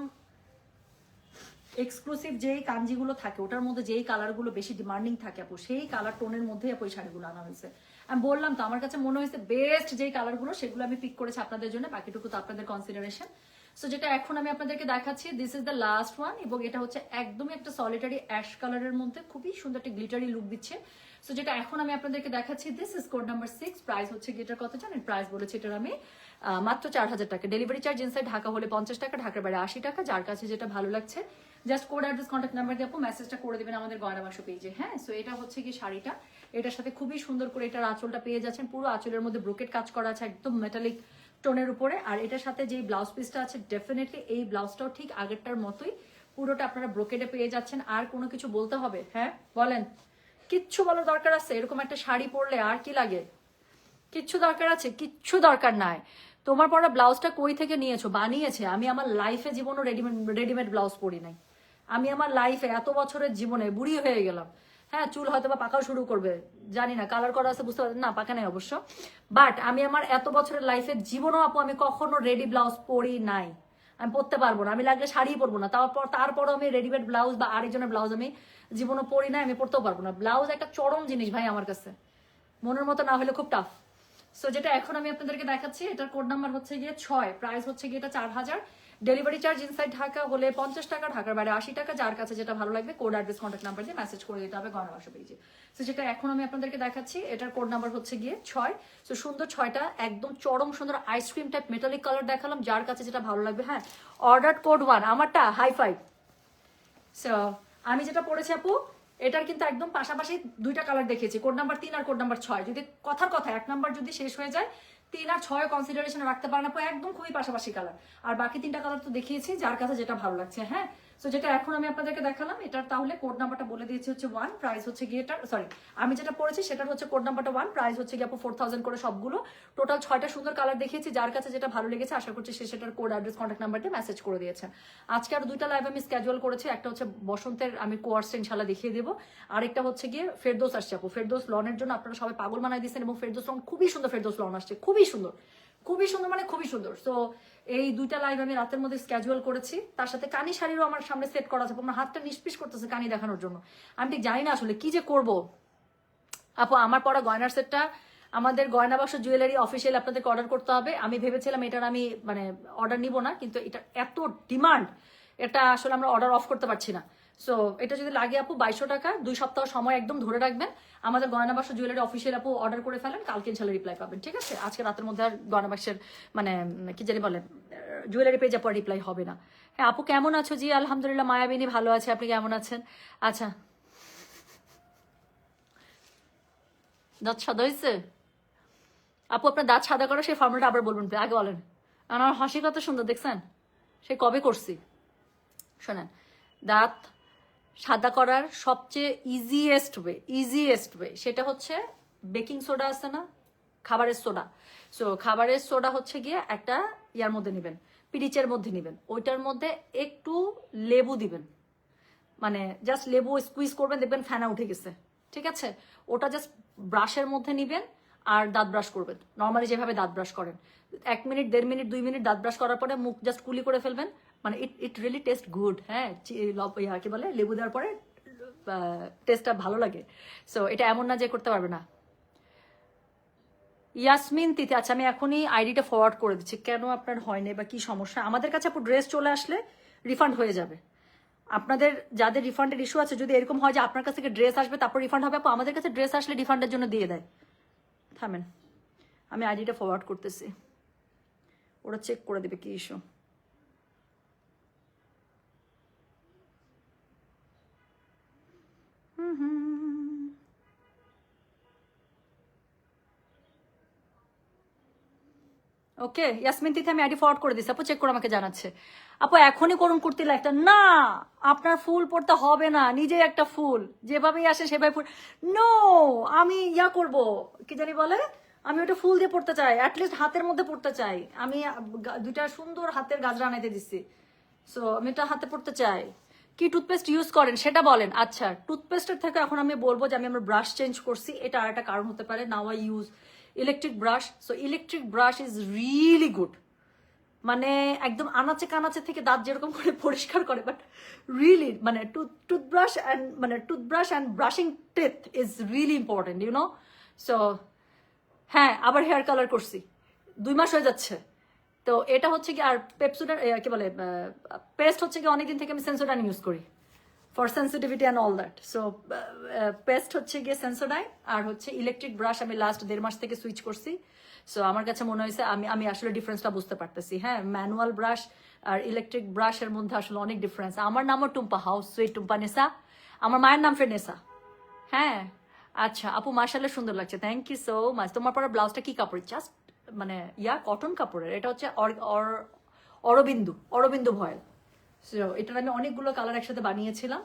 এক্সক্লুসিভ যেই কাঞ্জিগুলো থাকে ওটার মধ্যে যেই কালারগুলো বেশি ডিমান্ডিং থাকে আপু, সেই কালার টোনের মধ্যেই আপু এই শাড়িগুলো আনা হয়েছে। আমি বললাম তো আমার কাছে মনে হয়েছে বেস্ট যেই কালারগুলো সেগুলো আমি পিক করেছি আপনাদের জন্য, বাকিটুকু তো আপনাদের কনসিডারেশন। সো যেটা এখন আমি আপনাদেরকে দেখাচ্ছি, this is the last one, এবং এটা হচ্ছে একদমই একটা সলিটারি অ্যাশ কালারের মধ্যে খুবই সুন্দর একটা গ্লিটারি লুক দিচ্ছে। সো যেটা এখন আমি আপনাদেরকে দেখাচ্ছি, this is code number 6, price হচ্ছে গিয়ে এটার কত জানেন? প্রাইস বলেছি এটার আমি মাত্র 4000 টাকা, ডেলিভারি চার্জ ইনসাইড ঢাকা হলে 50 টাকা, ঢাকার বাইরে 80 টাকা। যার কাছে যেটা ভালো লাগছে just code address contact number দিয়ে আপু মেসেজটা করে দেবেন আমাদের গয়না বাক্স পেজে। হ্যাঁ, সো এটা হচ্ছে কি শাড়িটা, এটার সাথে খুবই সুন্দর করে এটার আঁচলটা পেয়ে যাচ্ছেন, পুরো আঁচলের মধ্যে ব্রোকেট কাজ করা আছে একদম মেটালিক টোনের উপরে। আর এটার সাথে যে ব্লাউজ পিসটা আছে ডেফিনেটলি এই ব্লাউজটাও ঠিক আগেরটার মতোই পুরোটা আপনারা ব্রোকেটে পেয়ে যাচ্ছেন। আর কোনো কিছু বলতে হবে? হ্যাঁ বলেন, কিচ্ছু বলার দরকার আছে? এরকম একটা শাড়ি পরলে আর কি লাগে? কিচ্ছু দরকার আছে? কিচ্ছু দরকার নাই। তোমার পরা ব্লাউজটা কই থেকে নিয়েছো? বানিয়েছে। আমি আমার লাইফে জীবনও রেডিমেড ব্লাউজ পরি নাই। আমি আমার লাইফে এত বছরের জীবনে বুড়ি হয়ে গেলাম। হ্যাঁ, চুল হয়তো বা পাকাও শুরু করবে, জানি না, কালার করা আছে বুঝতে পারছেন না, পাকা নেই অবশ্য। বাট আমি আমার এত বছরের লাইফের জীবনও আপু আমি কখনো রেডি ব্লাউজ পরি নাই। আমি পরতে পারবো না, আমি লাগলে শাড়ি পরবো না, তারপরও আমি রেডিমেড ব্লাউজ বা আরেকজনের ব্লাউজ আমি জীবনও পরি না, আমি পরতেও পারবো না। ব্লাউজ একটা চরম জিনিস ভাই আমার কাছে, মনের মতো না হলে খুব টাফ। সো যেটা এখন আমি আপনাদেরকে দেখাচ্ছি, এটার কোড নাম্বার হচ্ছে গিয়ে 6, প্রাইস হচ্ছে গিয়ে এটা 4000, ডেলিভারি চার্জ ইনসাইড ঢাকা হলে 50 টাকা, ঢাকার বাইরে 80 টাকা। যার কাছে যেটা ভালো লাগবে কোড অ্যাড্রেস কন্ট্যাক্ট নাম্বার দিয়ে মেসেজ করে দিতে হবে গয়না বাক্স পেজে। সো যেটা এখন আমি আপনাদেরকে দেখাচ্ছি, এটার কোড নাম্বার হচ্ছে গিয়ে 6। সো সুন্দর 6টা একদম চরম সুন্দর আইসক্রিম টাইপ মেটালিক কালার দেখালাম, যার কাছে যেটা ভালো লাগবে। হ্যাঁ, অর্ডার কোড 1, আমারটা হাই ফাইভ। সো আমি যেটা পড়েছি আপু এটার কিন্তু একদম পাশাপাশি দুইটা কালার দেখিয়েছি, কোড নাম্বার 3 আর কোড নাম্বার 6। যদি কথার কথা 1 নাম্বার যদি শেষ হয়ে যায় 3 আর 6 কনসিডারেশন রাখতে পারেন আপু, একদম খুবই পাশাপাশি কালার। আর বাকি 3টা কালার তো দেখিয়েছি, যার কাছে যেটা ভালো লাগছে। হ্যাঁ, সো যেটা এখন আমি আপনাদেরকে দেখালাম এটার তাহলে কোড নাম্বারটা বলে দিয়েছি হচ্ছে 1, প্রাইস হচ্ছে গিয়ে এটার সরি আমি যেটা পড়েছি সেটার হচ্ছে কোড নাম্বারটা 1, প্রাইস হচ্ছে গিয়ে আপু 4000 করে সবগুলো। টোটাল 6টা সুন্দর কালার দেখিয়েছি, যার কাছে যেটা ভালো লেগেছে আশা করছি সে সেটার কোড অ্যাড্রেস কন্ট্যাক্ট নাম্বার দিয়ে মেসেজ করে দিয়েছেন। আজকে আর 2টা লাইভ আমি স্কেজুয়াল করেছি, একটা হচ্ছে বসন্তের আমি কোয়ার্সটা ইনশাল্লাহ দেখিয়ে দেবো, আরেকটা হচ্ছে গিয়ে ফেরদৌস আসছে আপু। ফেরদৌস লনের জন্য আপনারা সবাই পাগল বানাই দিচ্ছেন, এবং ফেরদৌস লন খুবই সুন্দর, ফেরদৌস লন আসছে খুবই সুন্দর, খুবই সুন্দর মানে খুবই সুন্দর। সো এই 2টা লাইভ আমি রাতের মধ্যে স্কেজুয়াল করেছি, তার সাথে কানি শাড়িরও আমার সামনে সেট করা আছে। আমার হাতটা নিষ্পিস করতেছে কানি দেখানোর জন্য, আমি ঠিক জানি না আসলে কি যে করব। আপু আমার পরা গয়নার সেটটা আমাদের গয়না বাক্স জুয়েলারি অফিসিয়াল আপনাদেরকে অর্ডার করতে হবে। আমি ভেবেছিলাম এটার আমি মানে অর্ডার নিব না, কিন্তু এটা এত ডিমান্ড, এটা আসলে আমরা অর্ডার অফ করতে পারছি না। সো এটা যদি লাগে আপু 2200 টাকা, 2 সপ্তাহ সময় একদম ধরে রাখবেন। আমাদের গয়না বাক্স জুয়েলারি অফিসিয়াল আপু অর্ডার করে ফেলেন, কালকে ইনশাল্লাহ রিপ্লাই পাবেন। ঠিক আছে, আজকে রাতের মধ্যে আর গয়না বাক্সের মানে কি জানি বলে জুয়েলারি পেজে পর রিপ্লাই হবে না। হ্যাঁ আপু কেমন আছো? জি আলহামদুলিল্লাহ মায়াবিনী ভালো আছে, আপনি কেমন আছেন? আচ্ছা দাঁত সাদা হয়েছে? আপু আপনার দাঁত সাদা করা সেই ফর্মুলাটা আবার বলবেন, আগে বলেন। আমার হাসি কত সুন্দর দেখছেন, সে কবে করছি। শোনেন, দাঁত সাদা করার সবচেয়ে ইজিয়েস্ট ওয়ে সেটা হচ্ছে বেকিং সোডা আছে না, খাবারের সোডা। সো খাবারের সোডা হচ্ছে গিয়ে একটা ইয়ার মধ্যে নেবেন, পিরিচের মধ্যে নেবেন, ওইটার মধ্যে একটু লেবু দিবেন, মানে জাস্ট লেবু স্কুইজ করবেন, দেখবেন ফেনা উঠে গেছে। ঠিক আছে, ওটা জাস্ট ব্রাশের মধ্যে নিবেন আর দাঁত ব্রাশ করবেন নর্মালি যেভাবে দাঁত ব্রাশ করেন। 1 মিনিট 1.5 মিনিট 2 মিনিট দাঁত ব্রাশ করার পরে মুখ জাস্ট কুলি করে ফেলবেন, মানে ইট রিয়েলি টেস্ট গুড। হ্যাঁ কি বলে, লেবু দেওয়ার পরে টেস্টটা ভালো লাগে। সো এটা এমন না যে করতে পারবে না। ইয়াসমিন তিথি, আচ্ছা আমি এখনই আইডিটা ফরওয়ার্ড করে দিচ্ছি। কেন আপনার হয়নি বা কি সমস্যা? আমাদের কাছে আপু ড্রেস চলে আসলে রিফান্ড হয়ে যাবে। আপনাদের যাদের রিফান্ডের ইস্যু আছে, যদি এরকম হয় যে আপনার কাছ থেকে ড্রেস আসবে তারপর রিফান্ড হবে, আপু আমাদের কাছে ড্রেস আসলে রিফান্ডের জন্য দিয়ে দেয়। থামেন, আমি আইডিটা ফরওয়ার্ড করতেছি, ওরা চেক করে দেবে কি ইস্যু। ওকে ইয়াসমিন তিথি, আমি আইডি ফরওয়ার্ড করে দিচ্ছি, আপু চেক করে আমাকে জানাচ্ছে। আপু এখনই করুন কুর্তি লাইকটা। না, আপনার ফুল পড়তে হবে না, নিজে একটা ফুল যেভাবেই আসে সেভাবে ফুল। নো, আমি ইয়া করব, কি জানি বলে, আমি ওটা ফুল দিয়ে পড়তে চাই, অ্যাটলিস্ট হাতের মধ্যে পড়তে চাই। আমি দুইটা সুন্দর হাতের গাজরা আনাইতে দিচ্ছি, সো আমি এটা হাতে পড়তে চাই। কি টুথপেস্ট ইউজ করেন সেটা বলেন। আচ্ছা টুথপেস্টের থেকে এখন আমি বলবো যে আমি আমার ব্রাশ চেঞ্জ করছি, এটা আর একটা কারণ হতে পারে। Now I use electric brush. So electric brush is really good, মানে একদম আনাচে কানাচে থেকে দাঁত যেরকম করে পরিষ্কার করে, বাট রিয়েলি মানে toothbrush and brushing teeth is really important, you know. So হ্যাঁ, আবার হেয়ার কালার করছি, 2 মাস হয়ে যাচ্ছে। তো এটা হচ্ছে কি, আর পেপসোডার কি বলে পেস্ট হচ্ছে কি, অনেকদিন থেকে আমি সেন্সোডাইন ইউজ করি for sensitivity and all that. So paste হচ্ছে গিয়ে সেন্সোডাইন, আর হচ্ছে ইলেকট্রিক ব্রাশ আমি লাস্ট 1.5 মাস থেকে সুইচ করছি। সো আমার কাছে মনে হয়েছে আমি আসলে ডিফারেন্সটা বুঝতে পারতেছি। হ্যাঁ, ম্যানুয়াল ব্রাশ আর ইলেকট্রিক ব্রাশের মধ্যে আসলে অনেক ডিফারেন্স। আমার নামও টুম্পা, হাউস সুইট টুম্পা নেসা, আমার মায়ের নাম ফেনেসা। হ্যাঁ আচ্ছা আপু মাশাআল্লাহ সুন্দর লাগছে, থ্যাংক ইউ সো মাচ। তোমার পরে ব্লাউজটা কি কাপড়? জাস্ট মানে কটন কাপড়ের, এটা হচ্ছে অরবিন্দু ভয়েল। সো এটার আমি অনেকগুলো কালার একসাথে বানিয়েছিলাম,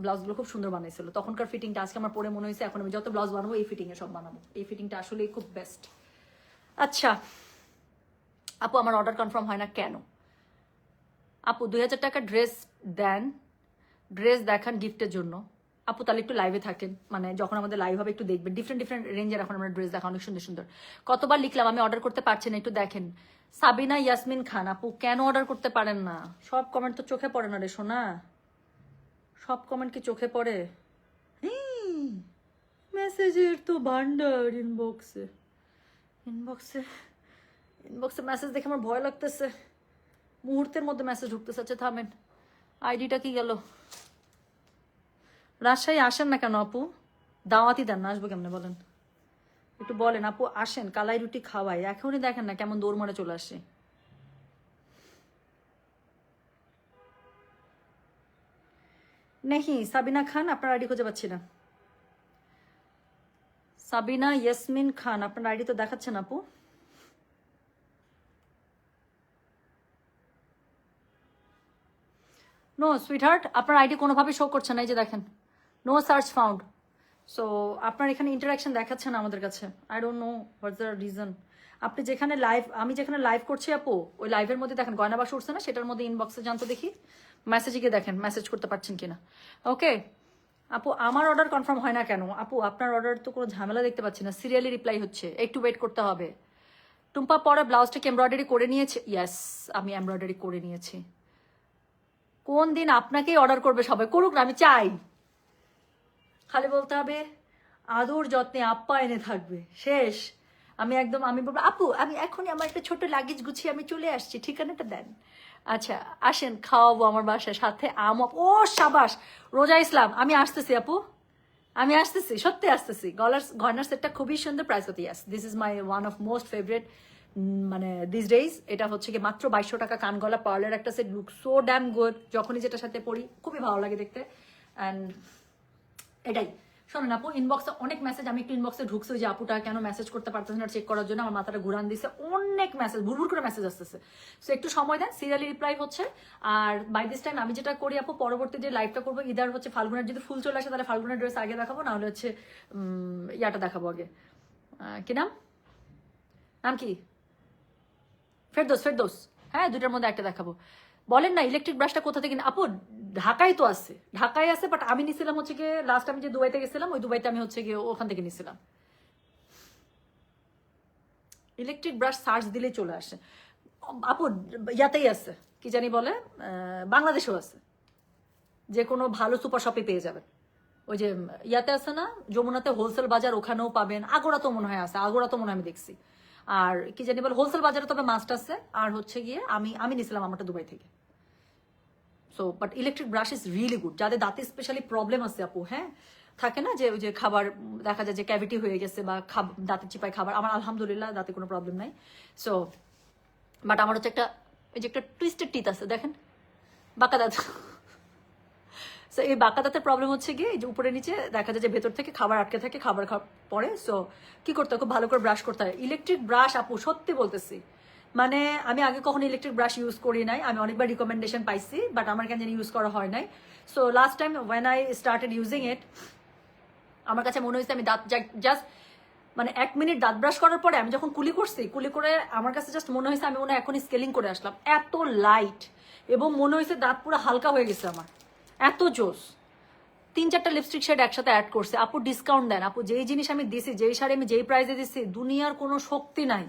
ব্লাউজগুলো খুব সুন্দর বানিয়েছিল। তখনকার ফিটিংটা আজকে আমার পরে মনে হয়েছে এখন আমি যত ব্লাউজ বানাবো এই ফিটিংয়ে সব বানাবো, এই ফিটিংটা আসলেই খুব বেস্ট। আচ্ছা আপু আমার অর্ডার কনফার্ম হয় না কেন? আপু 2000 টাকা ড্রেস দেন, ড্রেস দেখান গিফটের জন্য। আপু তাহলে একটু লাইভে থাকেন, মানে যখন আমাদের লাইভ হবে একটু দেখবেন, ডিফারেন্ট রেঞ্জের এখন আমরা ড্রেস দেখা, অনেক সুন্দর সুন্দর। কতবার লিখলাম আমি অর্ডার করতে পারছি না, একটু দেখেন। সাবিনা ইয়াসমিন খান, আপু কেন অর্ডার করতে পারেন না? সব কমেন্ট তো চোখে পড়ে না রে সোনা, সব কমেন্ট কি চোখে পড়ে? মেসেজের তো ভান্ডার ইনবক্সে মেসেজ দেখে আমার ভয় লাগতেছে, মুহূর্তের মধ্যে মেসেজ ঢুকতেছে। আচ্ছা থামেন, আইডিটা কি গেল? রাজশাহী আসেন না কেন আপু? দাওয়াতি দেন না, আসবো কেমনে বলেন? একটু বলেন আপু, আসেন কালাই রুটি খাওয়াই। এখনই দেখেন না কেমন দৌড় মারে চলে আসে। নেহি সাবিনা খান, আপনার আইডি খুঁজে পাচ্ছি না। সাবিনা ইয়াসমিন খান, আপনার আইডি তো দেখাচ্ছেন আপু। নো সুইটহার্ট, আপনার আইডি কোনোভাবে শো করছে না, এই যে দেখেন, নো সার্চ ফাউন্ড। সো আপনার এখানে ইন্টারাকশন দেখাচ্ছে না আমাদের কাছে, I don't know what's the reason. আপনি যেখানে লাইভ, আমি যেখানে লাইভ করছি আপু, ওই লাইভের মধ্যে দেখেন গয়না বাস উঠছে না, সেটার মধ্যে ইনবক্সে জানতো দেখি, মেসেজে গিয়ে দেখেন মেসেজ করতে পারছেন কিনা। ওকে আপু আমার অর্ডার কনফার্ম হয় না কেন? আপু আপনার অর্ডার তো কোনো ঝামেলা দেখতে পাচ্ছি না, সিরিয়ালি রিপ্লাই হচ্ছে, একটু ওয়েট করতে হবে। টুম্পা পরে ব্লাউজটাকে এমব্রয়ডারি করে নিয়েছে? ইয়েস আমি এমব্রয়ডারি করে নিয়েছি। কোন দিন আপনাকেই অর্ডার করবে সবাই, করুক না, আমি চাই। খালি বলতে হবে আদর যত্নে আপ্যায়নে থাকবে, শেষ। আমি বলবো আপু আমি এখনই আমার একটা ছোট লাগেজ গুছিয়ে আমি চলে আসছি, ঠিকানাটা দেন। আচ্ছা আসেন খাওয়াবো আমার বাসায়, সাথে আম। ও সাবাস রোজা ইসলাম, আমি আসতেছি আপু, আমি আসতেছি, সত্যি আসতেছি। গয়নার সেটটা খুবই সুন্দর, প্রাইস কত? Yes this is my one of most favourite মানে দিস ডেইজ। এটা হচ্ছে কি মাত্র 2200 টাকা, কান গলা পার্লের একটা set, look so dam good. যখনই যেটার সাথে পরি খুবই ভালো লাগে দেখতে। অ্যান্ড এটাই শোনেন আপু, ইনবক্সে অনেক মেসেজ, আমি একটু ইনবক্সে ঢুকছি যে আপুটা কেন মেসেজ করতে পারতেছে না চেক করার জন্য, আমার মাথাটা ঘুরান দিছে, অনেক মেসেজ, ভুরভুর করে মেসেজ আসতেছে। সো একটু সময় দেন, সিরিয়ালি রিপ্লাই হচ্ছে। আর বাই দিস টাইম আমি যেটা করি আপু, পরবর্তী যে লাইভটা করবো ইদার হচ্ছে ফাল্গুনের, যদি ফুল চলে আসে তাহলে ফাল্গুনের ড্রেস আগে দেখাবো, নাহলে হচ্ছে ইয়াটা দেখাবো আগে, কি নাম, নাম কি, ফেরদৌস, হ্যাঁ দুটার মধ্যে একটা দেখাবো। বলেন না ইলেকট্রিক ব্রাশটা কোথা থেকে, আপু ঢাকায় তো আছে, ঢাকায় আছে, বাট আমি নিছিলাম হচ্ছে গিয়ে লাস্ট আমি যে দুবাইতে গেছিলাম, ওই দুবাইতে আমি হচ্ছে গিয়ে ওখান থেকে নিছিলাম। ইলেকট্রিক ব্রাশ সার্চ দিলেই চলে আসে আপু, ইয়াতেই আছে, কি জানি বলে, বাংলাদেশেও আছে, যে কোনো ভালো সুপার শপে পেয়ে যাবেন। ওই যে ইয়াতে আছে না যমুনাতে হোলসেল বাজার, ওখানেও পাবেন। আগোড়া তো মনে হয় আছে, আগোড়া তো মনে হয় আমি দেখছি। আর কি জানি বলে হোলসেল বাজারে তবে মাস্ট আছে। আর হচ্ছে গিয়ে আমি নিছিলাম আমারটা দুবাই থেকে। So but electric brush is really good, যাদের দাঁতে স্পেশালি প্রবলেম আছে আপু, হ্যাঁ থাকে না যে ওই যে খাবার দেখা যায় যে ক্যাভিটি হয়ে গেছে বা দাঁতের চিপায় খাবার, আমার আলহামদুলিল্লাহ দাঁতে কোনো প্রবলেম নাই। সো বাট আমার হচ্ছে একটা এই যে একটা টুইস্টেড টিথ আছে দেখেন, বাঁকা দাঁত। সো এই বাঁকা দাঁতের প্রবলেম হচ্ছে গিয়ে এই যে উপরে নিচে দেখা যায় যে ভেতর থেকে খাবার আটকে থাকে, খাবার পরে। সো কি করতে হয়, খুব ভালো করে ব্রাশ করতে হয়। ইলেকট্রিক ব্রাশ আপু সত্যি বলতেছি, মানে আমি আগে কখনো ইলেকট্রিক ব্রাশ ইউজ করি নাই, আমি অনেকবার রিকমেন্ডেশন পাইছি, বাট আমার কেন জানি ইউজ করা হয় নাই। So last time when I started using it, আমার কাছে মনে হয়েছে আমি দাঁত জাস্ট মানে 1 মিনিট দাঁত ব্রাশ করার পরে আমি যখন কুলি করছি, কুলি করে আমার কাছে জাস্ট মনে হয়েছে আমি মনে হয় এখনই স্কেলিং করে আসলাম, এত লাইট, এবং মনে হয়েছে দাঁত পুরো হালকা হয়ে গেছে আমার, এত জোস। 3-4টা লিপস্টিক শেড একসাথে অ্যাড করছে। আপু ডিসকাউন্ট দেন আপু, যেই জিনিস আমি দিছি, যেই শাড়ি আমি যেই প্রাইসে দিছি, দুনিয়ার কোনো শক্তি নাই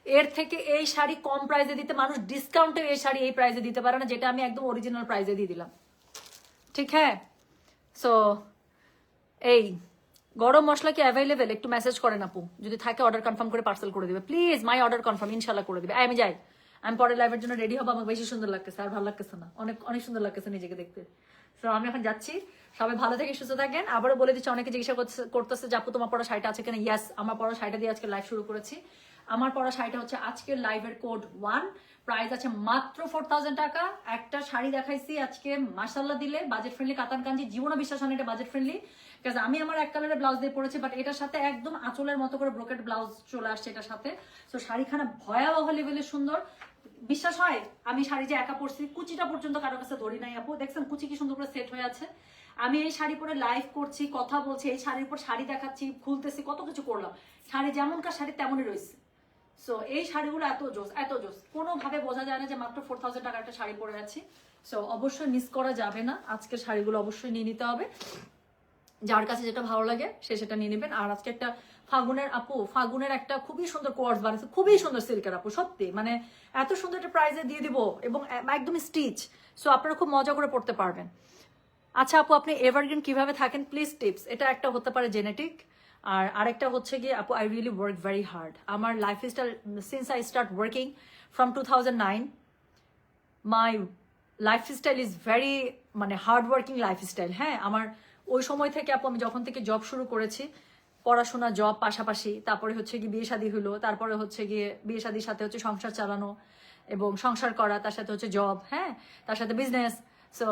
এর থেকে এই শাড়ি কম প্রাইসে দিতে। মানুষ ডিসকাউন্টে এই শাড়ি এই প্রাইসে দিতে পারে না, যেটা আমি একদম অরিজিনাল প্রাইসে দিয়ে দিলাম, ঠিক হ্যাঁ। সো এই গরম মশলা কি অ্যাভেলেবেল, একটু মেসেজ করেন আপু, যদি থাকে অর্ডার কনফার্ম করে পার্সেল করে দিবে প্লিজ। মাই অর্ডার কনফার্ম ইনশাল্লাহ করে দিবে। আমি যাই, আমি পরের লাইভের জন্য রেডি হবো, আমাকে বেশি সুন্দর লাগতেছে, আর ভালো লাগতেছে না, অনেক অনেক সুন্দর লাগতেছে নিজেকে দেখতে। তো আমি এখন যাচ্ছি, সবাই ভালো থেকে সুস্থ থাকেন। আবারও বলে দিচ্ছি, অনেকে জিজ্ঞাসা করতেছে যে আপু তোমার পড়া শাড়িটা আছে কিনা। ইয়াস, আমার পড়া শাড়িটা দিয়ে আজকে লাইভ শুরু করেছি। আমার পড়া শাড়িটা হচ্ছে আজকের লাইভের কোড 1, প্রাইস আছে মাত্র 4000 টাকা। একটা শাড়ি দেখাইছি আজকে মাশাল্লাহ দিলে, বাজেট ফ্রেন্ডলি কাতান কাঞ্জি, জীবনে বিশ্বাস হয় না এটা বাজেট ফ্রেন্ডলি, কারণ আমি আমার এক কালারের ব্লাউজ দিয়ে পরেছি, বাট এটার সাথে একদম আঁচলের মতো করে ব্রোকেট ব্লাউজ চলে আসছে এটার সাথে। তো শাড়িখানা ভয়াবহ লেভেলের সুন্দর, বিশ্বাস হয় আমি শাড়ি যে একা পরছি, কুচিটা পর্যন্ত কারো কাছে ধরি নাই আপু, দেখছেন কুচি কি সুন্দর করে সেট হয়ে আছে। আমি এই শাড়ি পরে লাইভ করছি, কথা বলছি, এই শাড়ির উপর শাড়ি দেখাচ্ছি, খুলতেছি, কত কিছু করলাম, শাড়ি যেমনকার শাড়ি তেমনই রয়েছে। সো এই শাড়িগুলো এত জোস, এত জোস, কোনোভাবে বোঝা যায় না যে মাত্র 4000 টাকার একটা শাড়ি পরে আছি। সো অবশ্যই মিস করা যাবে না, আজকের শাড়িগুলো অবশ্যই নিয়ে নিতে হবে, যার কাছে যেটা ভালো লাগে সে সেটা নিয়ে নেবেন। আর আজকে একটা ফাগুনের আপু, ফাগুনের একটা খুবই সুন্দর কোয়ার্স বানিয়েছে, খুবই সুন্দর সিল্কের আপু, সত্যি মানে এত সুন্দর একটা প্রাইজে দিয়ে দিব, এবং একদম স্টিচ। সো আপনারা খুব মজা করে পড়তে পারবেন। আচ্ছা আপু, আপনি এভারগ্রিন কিভাবে থাকেন প্লিজ টিপস। এটা একটা হতে পারে জেনেটিক, আর আরেকটা হচ্ছে গিয়ে আপু I really work very hard. আমার lifestyle since I start working from 2009, my lifestyle is very মানে হার্ড ওয়ার্কিং লাইফস্টাইল। হ্যাঁ, আমার ওই সময় থেকে আপু, আমি যখন থেকে জব শুরু করেছি, পড়াশোনা জব পাশাপাশি, তারপরে হচ্ছে গিয়ে বিয়ে শাদী হলো, তারপরে হচ্ছে গিয়ে বিয়ে শাদীর সাথে হচ্ছে সংসার চালানো এবং সংসার করা, তার সাথে হচ্ছে জব, হ্যাঁ তার সাথে বিজনেস। সো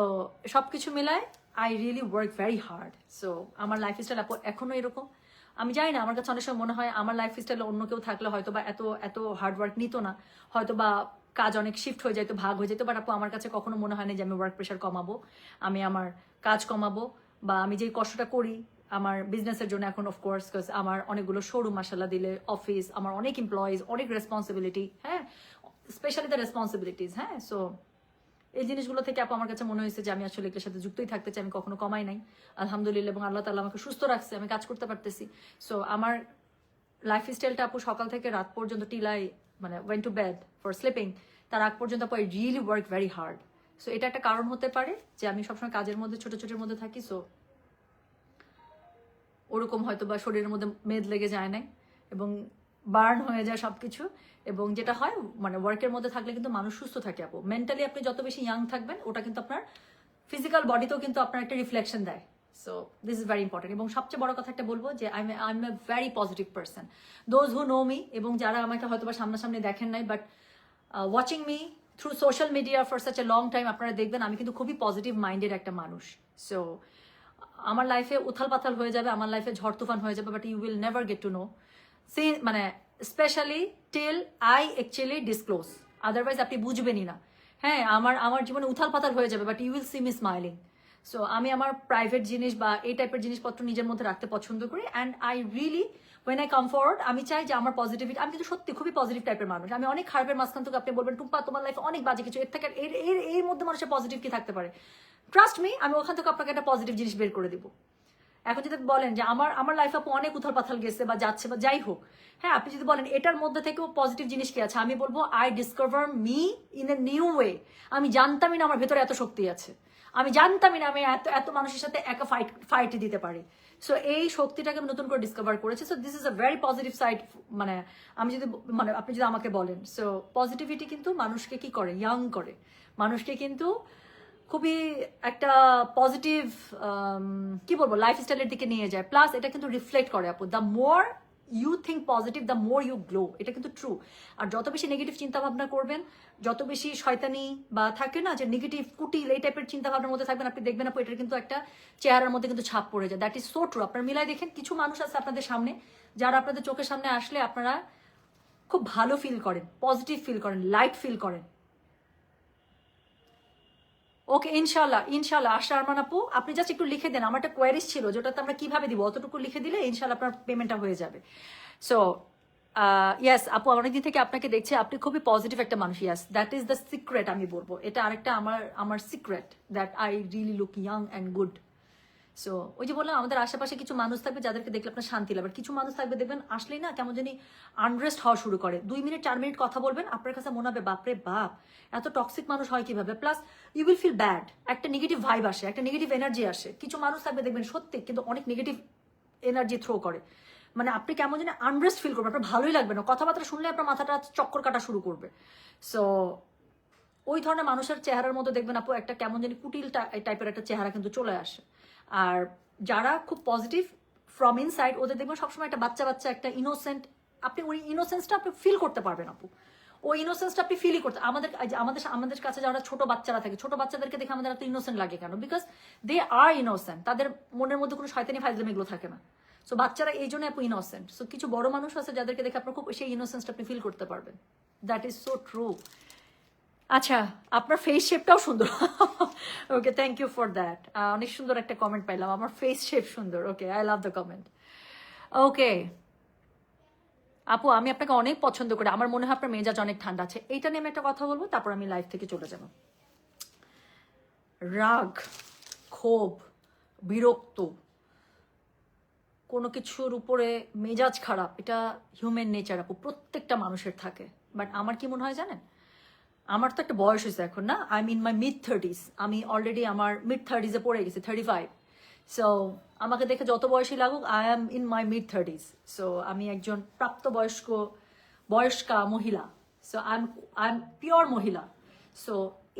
সবকিছু মিলায় I really work very hard. So আমার লাইফস্টাইল এখনো এরকম। আমি জানি না, আমার কাছে অনেক সময় মনে হয় আমার লাইফস্টাইলে অন্য কেউ থাকলে হয়তো বা এত এত হার্ড ওয়ার্ক নিত না, হয়তো বা কাজ অনেক শিফট হয়ে যেত, ভাগ হয়ে যেত। বাট আপু আমার কাছে কখনো মনে হয় না যে আমি ওয়ার্ক প্রেশার কমাবো, আমি আমার কাজ কমাবো, বা আমি যে কষ্টটা করি আমার বিজনেসের জন্য এখন অফকোর্স, আমার অনেকগুলো শোরুম মাসাল্লাহ দিলে, অফিস, আমার অনেক এমপ্লয়িজ, অনেক রেসপন্সিবিলিটি, হ্যাঁ স্পেশালি দ্য রেসপন্সিবিলিটিস। হ্যাঁ, সো এই জিনিসগুলো থেকে আপু আমার কাছে মনে হয়েছে যে আমি আসলে এগুলোর সাথে যুক্তই থাকতে চাই, আমি কখনো কমাই নাই আলহামদুলিল্লাহ, এবং আল্লাহ তাআলা আমাকে সুস্থ রাখছে, আমি কাজ করতে পারতেছি। সো আমার লাইফস্টাইলটা আপু সকাল থেকে রাত পর্যন্ত টিলাই মানে went to bed for sleeping, তার আগ পর্যন্ত আপু I really work very hard. So এটা একটা কারণ হতে পারে যে আমি সবসময় কাজের মধ্যে ছোট ছোটের মধ্যে থাকি। সো ওরকম হয়তো বা শরীরের মধ্যে মেদ লেগে যায় নাই এবং বার্ন হয়ে যায় সবকিছু। এবং যেটা হয় মানে ওয়ার্কের মধ্যে থাকলে কিন্তু মানুষ সুস্থ থাকে আপু, মেন্টালি আপনি যত বেশি ইয়াং থাকবেন ওটা কিন্তু আপনার ফিজিক্যাল বডিতেও কিন্তু আপনার একটা রিফ্লেকশন দেয়। So this is very important. এবং সবচেয়ে বড় কথা একটা বলবো যে I M a very positive person. Those who know me, এবং যারা আমাকে হয়তো বা সামনাসামনি দেখেন নাই, but watching me through social media for such a long time, আপনারা দেখবেন আমি কিন্তু খুবই পজিটিভ মাইন্ডের একটা মানুষ। সো আমার লাইফে উথাল পাথাল হয়ে যাবে, আমার লাইফে ঝড় তুফান হয়ে যাবে, but you will never get to know, সে মানে specially till I actually disclose, otherwise আপনি বুঝবেনই না। হ্যাঁ, আমার জীবনে উথাল পাথাল হয়ে যাবে, but you will see me smiling. So আমি আমার প্রাইভেট জিনিস বা এই টাইপের জিনিসপত্র নিজের মধ্যে রাখতে পছন্দ করি, and I really when I come forward, আমি চাই যে আমার পজিটিভিটি, আমি কিন্তু সত্যি খুবই পজিটিভ টাইপের মানুষ। আমি অনেক খারাপের মাঝখান থেকে আপনি বলবেন টুম্পা তোমার লাইফে অনেক বাজে কিছু, এর থেকে এর মধ্যে মানুষের পজিটিভ কি থাকতে পারে, ট্রাস্ট মি, আমি ওখান থেকে আপনাকে একটা পজিটিভ জিনিস বের করে দিব। এখন যদি বলেন যে আমার লাইফ আপু অনেক উথাল পাথাল গেছে বা যাচ্ছে বা যাই হোক, হ্যাঁ, আপনি যদি বলেন এটার মধ্যে থেকেও পজিটিভ জিনিস কি আছে, আমি বলবো I discover me in a new way. আমি জানতামই না আমার ভেতরে এত শক্তি আছে, আমি জানতামই না আমি এত মানুষের সাথে একা ফাইট দিতে পারি। সো এই শক্তিটাকে আমি নতুন করে ডিসকভার করেছি। So this is a very positive side. মানে আমি যদি আপনি যদি আমাকে বলেন, সো পজিটিভিটি কিন্তু মানুষকে কি করে, ইয়াং করে, মানুষকে কিন্তু খুবই একটা পজিটিভ কি বলবো লাইফস্টাইলের দিকে নিয়ে যায়। প্লাস এটা কিন্তু রিফ্লেক্ট করে আপু, the more you think positive the more you glow, এটা কিন্তু ট্রু। আর যত বেশি নেগেটিভ চিন্তা ভাবনা করবেন, যত বেশি শয়তানি বা থাকে না যে নেগেটিভ কুটিল এই টাইপের চিন্তা ভাবনার মধ্যে থাকবেন, আপনি দেখবেন আপু এটার কিন্তু একটা চেহারার মধ্যে কিন্তু ছাপ পড়ে যায়। That is so true. আপনার মিলাই দেখেন কিছু মানুষ আছে আপনাদের সামনে, যারা আপনাদের চোখের সামনে আসলে আপনারা খুব ভালো ফিল করেন, পজিটিভ ফিল করেন, লাইট ফিল করেন। ওকে, ইনশাল্লাহ ইনশাল্লাহ। আরমান আপু আপনি জাস্ট একটু লিখে দেন, আমার একটা কোয়ারিজ ছিল যেটাতে আমরা কিভাবে দিব, অতটুকু লিখে দিলে ইনশাল্লাহ আপনার পেমেন্টটা হয়ে যাবে। সো ইয়াস আপু, অনেকদিন থেকে আপনাকে দেখছি, আপনি খুবই পজিটিভ একটা মানুষ। ইয়াস, দ্যাট ইজ দ্য সিক্রেট। আমি বলবো এটা আরেকটা আমার secret, that I really look young and good. So ওই যে বললাম, আমাদের আশেপাশে কিছু মানুষ থাকবে যাদেরকে দেখলে আপনার শান্তি লাগবে, কিছু মানুষ থাকবে দেখবেন আসলেই না কেমন জানি আনরেস্ট হওয়া শুরু করে। 2 মিনিট 4 মিনিট কথা বলবেন, আপনার কাছে মনে হবে বাপরে বাপ এত টক্সিক মানুষ হয় কিভাবে। Plus you will feel bad, একটা নেগেটিভ ভাইব আসে, একটা নেগেটিভ এনার্জি আসে। কিছু মানুষ থাকবে দেখবেন সত্যি কিন্তু অনেক নেগেটিভ এনার্জি থ্রো করে, মানে আপনি কেমন জানি আনরেস্ট ফিল করবেন, আপনার ভালোই লাগবে না, কথাবার্তা শুনলে আপনার মাথাটা চক্কর কাটা শুরু করবে। সো ওই ধরনের মানুষের চেহারার মধ্যে দেখবেন আপু একটা কেমন জানি কুটিল টাইপের একটা চেহারা কিন্তু চলে আসে। আর যারা খুব পজিটিভ ফ্রম ইনসাইড, ওদের দেখবেন সবসময় একটা বাচ্চা বাচ্চা একটা ইনোসেন্ট, আপনি ওই ইনোসেন্সটা আপনি ফিল করতে পারবেন আপু, ওই ইনোসেন্সটা আপনি ফিলই করতে। আমাদের কাছে যারা ছোট বাচ্চারা থাকে, ছোট বাচ্চাদেরকে দেখে আমাদের এত ইনোসেন্ট লাগে কেন? বিকজ দে আর ইনোসেন্ট, তাদের মনের মধ্যে কোনো শয়তানি ফাইজলামি এগুলো থাকে না। সো বাচ্চারা এই জন্য আপু ইনোসেন্ট। সো কিছু বড় মানুষ আছে যাদেরকে দেখে আপনার খুব সেই ইনোসেন্সটা আপনি ফিল করতে পারবেন। That is so true. আচ্ছা, আপনার ফেস শেপটাও সুন্দর। ওকে, থ্যাংক ইউ ফর দ্যাট। অনেক সুন্দর একটা কমেন্ট পাইলাম, আমার ফেস শেপ সুন্দর। ওকে, আই লাভ দ্য কমেন্ট। ওকে আপু, আমি আপনাকে অনেক পছন্দ করি, আমার মনে হয় আপনার মেজাজ অনেক ঠান্ডা আছে। এইটা নিয়ে আমি একটা কথা বলবো, তারপর আমি লাইফ থেকে চলে যাব। রাগ, ক্ষোভ, বিরক্ত, কোনো কিছুর উপরে মেজাজ খারাপ, এটা হিউম্যান নেচার আপু, প্রত্যেকটা মানুষের থাকে। বাট আমার কি মনে হয় জানেন, আমার তো একটা বয়স হয়েছে এখন না, I am in my mid-30s, আমি অলরেডি আমার mid-30s-এ পড়ে গেছি, 35। সো আমাকে দেখে যত বয়সী লাগুক, I am in my mid-30s। So আমি একজন বয়স্কা মহিলা। সো আই এম পিওর মহিলা। সো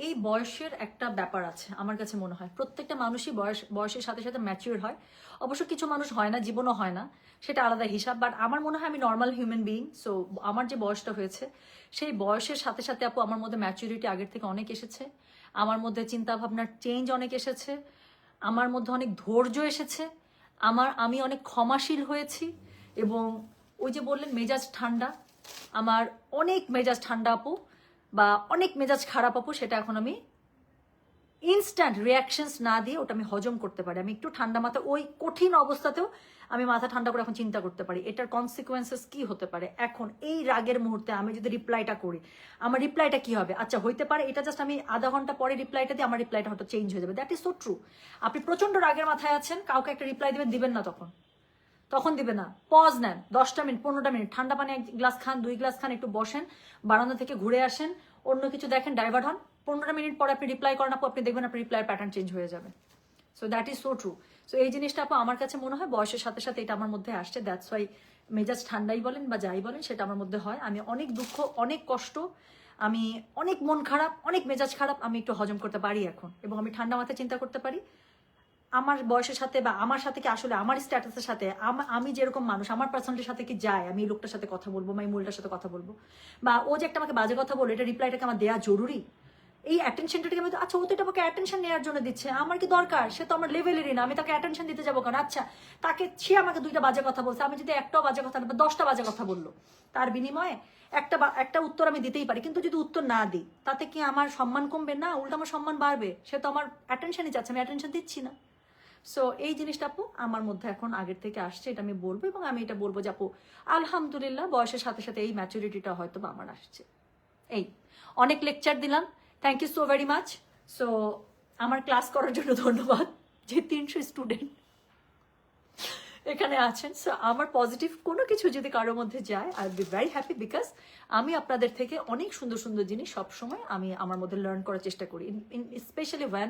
এই বয়সের একটা ব্যাপার আছে আমার কাছে মনে হয়, প্রত্যেকটা মানুষই বয়সের সাথে সাথে ম্যাচিওর হয়। অবশ্য কিছু মানুষ হয় না, জীবনও হয় না, সেটা আলাদা হিসাব। বাট আমার মনে হয় আমি নর্মাল হিউম্যান বিইং। সো আমার যে বয়সটা হয়েছে, সেই বয়সের সাথে সাথে আপু আমার মধ্যে ম্যাচুরিটি আগের থেকে অনেক এসেছে, আমার মধ্যে চিন্তা ভাবনার চেঞ্জ অনেক এসেছে, আমার মধ্যে অনেক ধৈর্য এসেছে, আমি অনেক ক্ষমাশীল হয়েছি। এবং ওই যে বললেন মেজাজ ঠান্ডা, আমার অনেক মেজাজ ঠান্ডা আপু, বা অনেক মেজাজ খারাপ আপু, সেটা এখন আমি ইনস্ট্যান্ট রিয়াকশনস না দিয়ে ওটা আমি হজম করতে পারি। আমি একটু ঠান্ডা মাথা, ওই কঠিন অবস্থাতেও আমি মাথা ঠান্ডা করে এখন চিন্তা করতে পারি এটার কনসিকুয়েন্সেস কি হতে পারে। এখন এই রাগের মুহূর্তে আমি যদি রিপ্লাইটা করি, আমার রিপ্লাইটা কি হবে? আচ্ছা, হইতে পারে এটা জাস্ট আমি আধা ঘন্টা পরে রিপ্লাইটা দিই, আমার রিপ্লাইটা হয়তো চেঞ্জ হয়ে যাবে। That is so true. আপনি প্রচন্ড রাগের মাথায় আছেন, কাউকে একটা রিপ্লাই দিবেন না, তখন দিবে না, পজ নেন 10টা মিনিট 15টা মিনিট, ঠান্ডা পানি 1 গ্লাস খান, 2 গ্লাস খান, একটু বসেন, বারান্দা থেকে ঘুরে আসেন, অন্য কিছু দেখেন, ডাইভার্ট হন, 15টা মিনিট পরে আপনি রিপ্লাই করেন আপু, আপনি দেখবেন আপনার রিপ্লাইয়ের প্যাটার্ন চেঞ্জ হয়ে যাবে। So that is so true. So এই জিনিসটা আপু আমার কাছে মনে হয় বয়সের সাথে সাথে এটা আমার মধ্যে আসছে। দ্যাটস ওয়াই মেজাজ ঠান্ডাই বলেন বা যাই বলেন, সেটা আমার মধ্যে হয়। আমি অনেক দুঃখ, অনেক কষ্ট, আমি অনেক মন খারাপ, অনেক মেজাজ খারাপ আমি একটু হজম করতে পারি এখন, এবং আমি ঠান্ডা মাথায় চিন্তা করতে পারি, আমার বয়সের সাথে বা আমার সাথে কি আসলে আমার স্ট্যাটাসের সাথে আমি যেরকম মানুষ আমার পার্সোনালিটির সাথে কি যায় আমি এই লোকটার সাথে কথা বলবো বা এই মহিলার সাথে কথা বলবো, বা ও যে একটা আমাকে বাজে কথা বললো এটা রিপ্লাইটাকে আমার দেওয়া জরুরি? এই অ্যাটেনশনটাকে আমি আচ্ছা ও তো এটা আমাকে অ্যাটেনশন নেওয়ার জন্য দিচ্ছে, আমার কি দরকার? সে তো আমার লেভেলেরই না, আমি তাকে অ্যাটেনশন দিতে যাবো কেন? আচ্ছা সে আমাকে 2টা বাজে কথা বলছে, আমি যদি একটাও বাজে কথা বা 10টা বাজে কথা বললো, তার বিনিময়ে একটা উত্তর আমি দিতেই পারি, কিন্তু যদি উত্তর না দিই তাতে কি আমার সম্মান কমবে? না, উল্টো আমার সম্মান বাড়বে। সে তো আমার অ্যাটেনশনই চাচ্ছে, আমি অ্যাটেনশন দিচ্ছি না। সো এই জিনিসটা আপু আমার মধ্যে এখন আগের থেকে আসছে, এটা আমি বলবো। এবং আমি এটা বলবো যে আপু আলহামদুলিল্লাহ বয়সের সাথে সাথে এই ম্যাচুরিটিটা হয়তো বা আমার আসছে। এই অনেক লেকচার দিলাম, thank you so very much. So আমার ক্লাস করার জন্য ধন্যবাদ, যে 300 স্টুডেন্ট এখানে আছেন। সো আমার পজিটিভ কোনো কিছু যদি কারোর মধ্যে যায় I be very happy, because আমি আপনাদের থেকে অনেক সুন্দর সুন্দর জিনিস সবসময় আমি আমার মধ্যে লার্ন করার চেষ্টা করি, specially one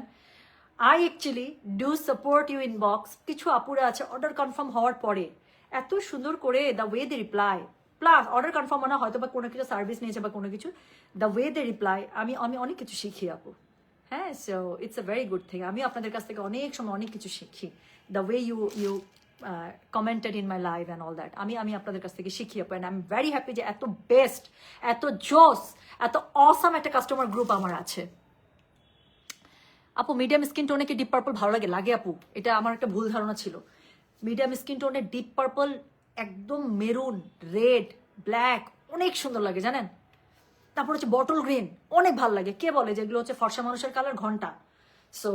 I actually do support you inbox. কিছু আপুরা আছে অর্ডার কনফার্ম হওয়ার পরে এত সুন্দর করে the way they reply, plus order confirm না হয়তো বা কোনো কিছু সার্ভিস নিয়েছে বা কোনো কিছু, দ্য ওয়ে দে রিপ্লাই আমি অনেক কিছু শিখি আপু। হ্যাঁ, so it's a very good thing. আমি আপনাদের কাছ থেকে অনেক সময় অনেক কিছু শিখি, the way you commented in my live and all that. আমি আপনাদের কাছ থেকে শিখি আপু, and I am very happy যে এত বেস্ট, এত জোস, এত অসাম একটা কাস্টমার গ্রুপ আমার আছে। আপু মিডিয়াম স্কিন টোনে কি ডিপ পার্পল ভালো লাগে? লাগে আপু, এটা আমার একটা ভুল ধারণা ছিল। মিডিয়াম স্কিন টোনে ডিপ পার্পল, একদম মেরুন, রেড, ব্ল্যাক অনেক সুন্দর লাগে জানেন। তারপর হচ্ছে বটল গ্রিন অনেক ভালো লাগে। কে বলে যেগুলো হচ্ছে ফর্সা মানুষের কালার? ঘন্টা। সো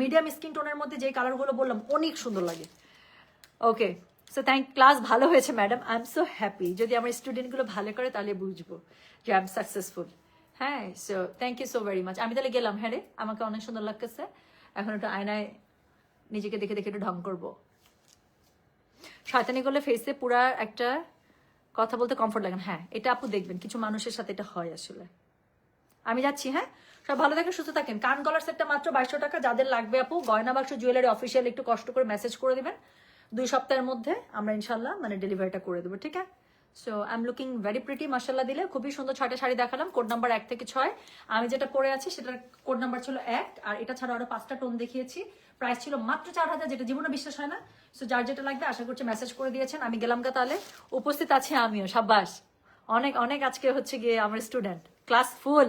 মিডিয়াম স্কিন টোনের মধ্যে যে কালারগুলো বললাম অনেক সুন্দর লাগে। ওকে, সো ক্লাস ভালো হয়েছে madam, I am so happy. যদি আমার স্টুডেন্টগুলো ভালো করে তাহলে বুঝবো যে আই এম সাকসেসফুল। হ্যাঁ, so thank you so very much. আমি তাহলে গেলাম। হ্যাঁ রে, আমাকে অনেক সুন্দর লাগতেছে। এখন একটু আয়নায় নিজেকে দেখে দেখে একটু ঢং করবো। শয়তানি করলে ফেসে পুরা একটা কথা বলতে কমফোর্ট লাগে না। হ্যাঁ, এটা আপু দেখবেন কিছু মানুষের সাথে এটা হয় আসলে। আমি যাচ্ছি। হ্যাঁ, সব ভালো থাকেন, সুস্থ থাকেন। কান গলার সেটটা মাত্র 2200 টাকা। যাদের লাগবে আপু গয়না বাক্স জুয়েলারি অফিসিয়াল একটু কষ্ট করে মেসেজ করে দিবেন, 2 সপ্তাহের মধ্যে আমরা ইনশাল্লাহ ডেলিভারিটা করে দেবো। ঠিক আছে? So I am looking very pretty মাশাল্লাহ দিলে। খুবই সুন্দর 6টা শাড়ি দেখালাম, কোড নাম্বার 1 থেকে 6। আমি যেটা পরে আছি সেটার কোড নাম্বার ছিল 1, আর এটা ছাড়া আরো 5টা টোন দেখিয়েছি। প্রাইস ছিল মাত্র 4000, যেটা জীবনে বিশ্বাস হয় না। সো যার যেটা লাগবে আশা করছি মেসেজ করে দিয়েছেন। আমি গেলাম গা, তাহলে উপস্থিত আছি আমিও। সাব্বাস, অনেক অনেক আজকে হচ্ছে গিয়ে আমার স্টুডেন্ট ক্লাস ফুল।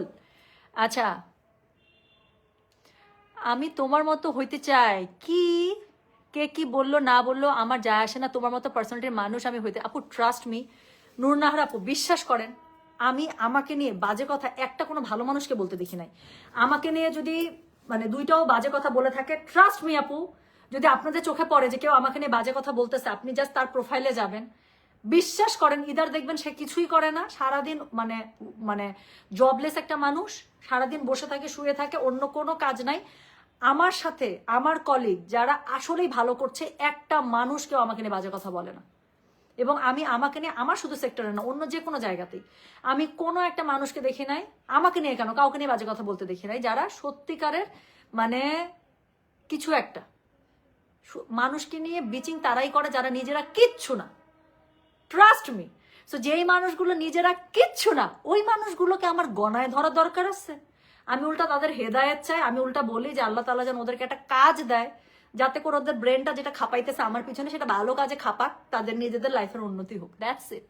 আচ্ছা, আমি তোমার মতো হইতে চাই। কি কে কি বললো না বললো আমার যায় আসে না, তোমার মতো পার্সোনালিটির মানুষ আমি হইতে। আপু ট্রাস্ট মি, নূরনাহার আপু বিশ্বাস করেন, আমি আমাকে নিয়ে বাজে কথা একটা কোনো ভালো মানুষকে বলতে দেখি নাই। আমাকে নিয়ে যদি 2টাও বাজে কথা বলে থাকে, ট্রাস্ট মি আপু, যদি আপনাদের চোখে পড়ে যে কেউ আমাকে নিয়ে বাজে কথা বলতেছে, আপনি জাস্ট তার প্রোফাইলে যাবেন, বিশ্বাস করেন ইদার দেখবেন সে কিছুই করে না, সারাদিন জবলেস একটা মানুষ, সারাদিন বসে থাকে, শুয়ে থাকে, অন্য কোনো কাজ নাই। আমার সাথে আমার কলিগ যারা আসলেই ভালো করছে, একটা মানুষ কেউ আমাকে নিয়ে বাজে কথা বলে না। এবং আমি আমাকে নিয়ে, আমার শুধু সেক্টরে না, অন্য যে কোনো জায়গাতেই আমি কোনো একটা মানুষকে দেখি নাই, আমাকে নিয়ে কেন কাউকে নিয়ে বাজে কথা বলতে দেখি নাই, যারা সত্যিকারের কিছু একটা মানুষকে নিয়ে বিচিং তারাই করে যারা নিজেরা কিচ্ছু না। Trust me. সো যেই মানুষগুলো নিজেরা কিচ্ছু না, ওই মানুষগুলোকে আমার গণায় ধরা দরকার আছে। আমি উল্টা তাদের হেদায়েত চাই। আমি উল্টা বলি যে আল্লাহ তাআলা যেন ওদেরকে একটা কাজ দেয়, যাতে করে ওদের ব্রেনটা যেটা খাপাইতেছে আমার পিছনে সেটা ভালো কাজে খাপাক, তাদের নিজেদের লাইফের উন্নতি হোক। That's it.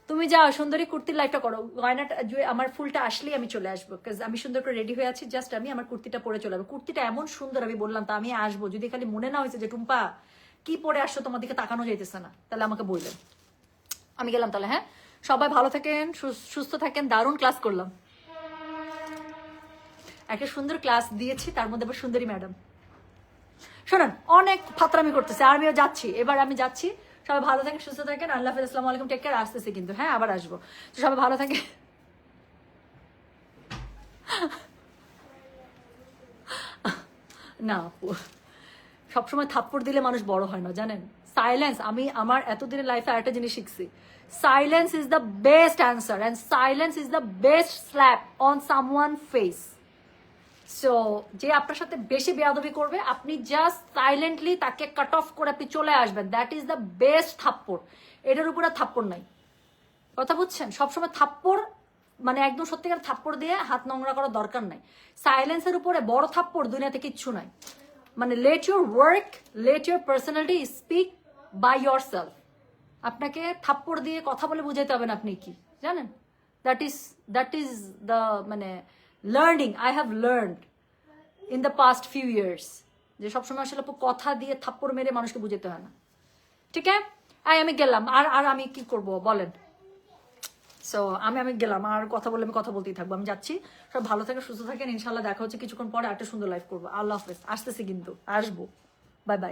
তুমি যাও সুন্দরী, কুর্তির লাইফটা করো। গয়নাটা আমার ফুলটা আসলেই আমি চলে আসবো, বিকজ আমি সুন্দর করে রেডি হয়ে আছি। জাস্ট আমি আমার কুর্তিটা পরে চলে যাবো। কুর্তিটা এমন সুন্দর, আমি বললাম তা আমি আসবো। যদি খালি মনে না হয়েছে যে টুম্পা কি পরে আসছো, তোমার দিকে তাকানো যাইতেছে না, তাহলে আমাকে বললেন। আমি গেলাম তাহলে। হ্যাঁ, সবাই ভালো থাকেন, সুস্থ থাকেন। দারুণ ক্লাস করলাম, একটা সুন্দর ক্লাস দিয়েছি, তার মধ্যে আবার সুন্দরী ম্যাডাম। শোনেন, অনেক ফাতরামি করতেছে, আমিও যাচ্ছি, এবার আমি যাচ্ছি। সবাই ভালো থাকেন, সুস্থ থাকেন। আল্লাহ হাফেজ, আসসালামু আলাইকুম, টেক কেয়ার। আসতেছি কিন্তু, হ্যাঁ আবার আসবো। তো সবাই ভালো থাকে। না আপু, সবসময় থাপ্পড় দিলে মানুষ বড় হয় না জানেন। সাইলেন্স, আমি আমার এতদিনের লাইফে আরেকটা জিনিস শিখছি, silence is the best answer and silence is the best slap on someone face. So যে আপনার সাথে বেশি বেয়াদবি করবে, আপনি জাস্ট সাইলেন্টলি তাকে কাট অফ করে আপনি চলে আসবেন। দ্যাট ইজ দ্য বেস্ট থাপ্পড়। এটার উপরে থাপ্পড় নাই, কথা বুঝছেন? সবসময় থাপ্পড় একদম সত্যিকার থাপ্পড় দিয়ে হাত নোংরা করার দরকার নাই। সাইলেন্সের উপরে বড় থাপ্পড় দুনিয়াতে কিচ্ছু নাই। মানে let your work, let your personality speak by yourself. আপনাকে থাপ্পড় দিয়ে কথা বলে বুঝাইতে হবে না আপনি কি জানেন। দ্যাট ইজ দ্য মানে learning I have learned in the past few years, যে সবসময় আসলে কথা দিয়ে থাপ্পড় মেরে মানুষকে বুঝাতে হয় না। ঠিক আছে, আমি গেলাম। আর আমি কি করব বলেন? সো আমি গেলাম, আর কথা বলে আমি কথা বলতেই থাকবো। আমি যাচ্ছি, সব ভালো থাকেন, সুস্থ থাকেন, ইনশাল্লাহ দেখা হচ্ছে কিছুক্ষণ পরে। একটা সুন্দর লাইফ করবো। আল্লাহ হাফেজ। আসতেছি, কিন্তু আসবো। Bye bye.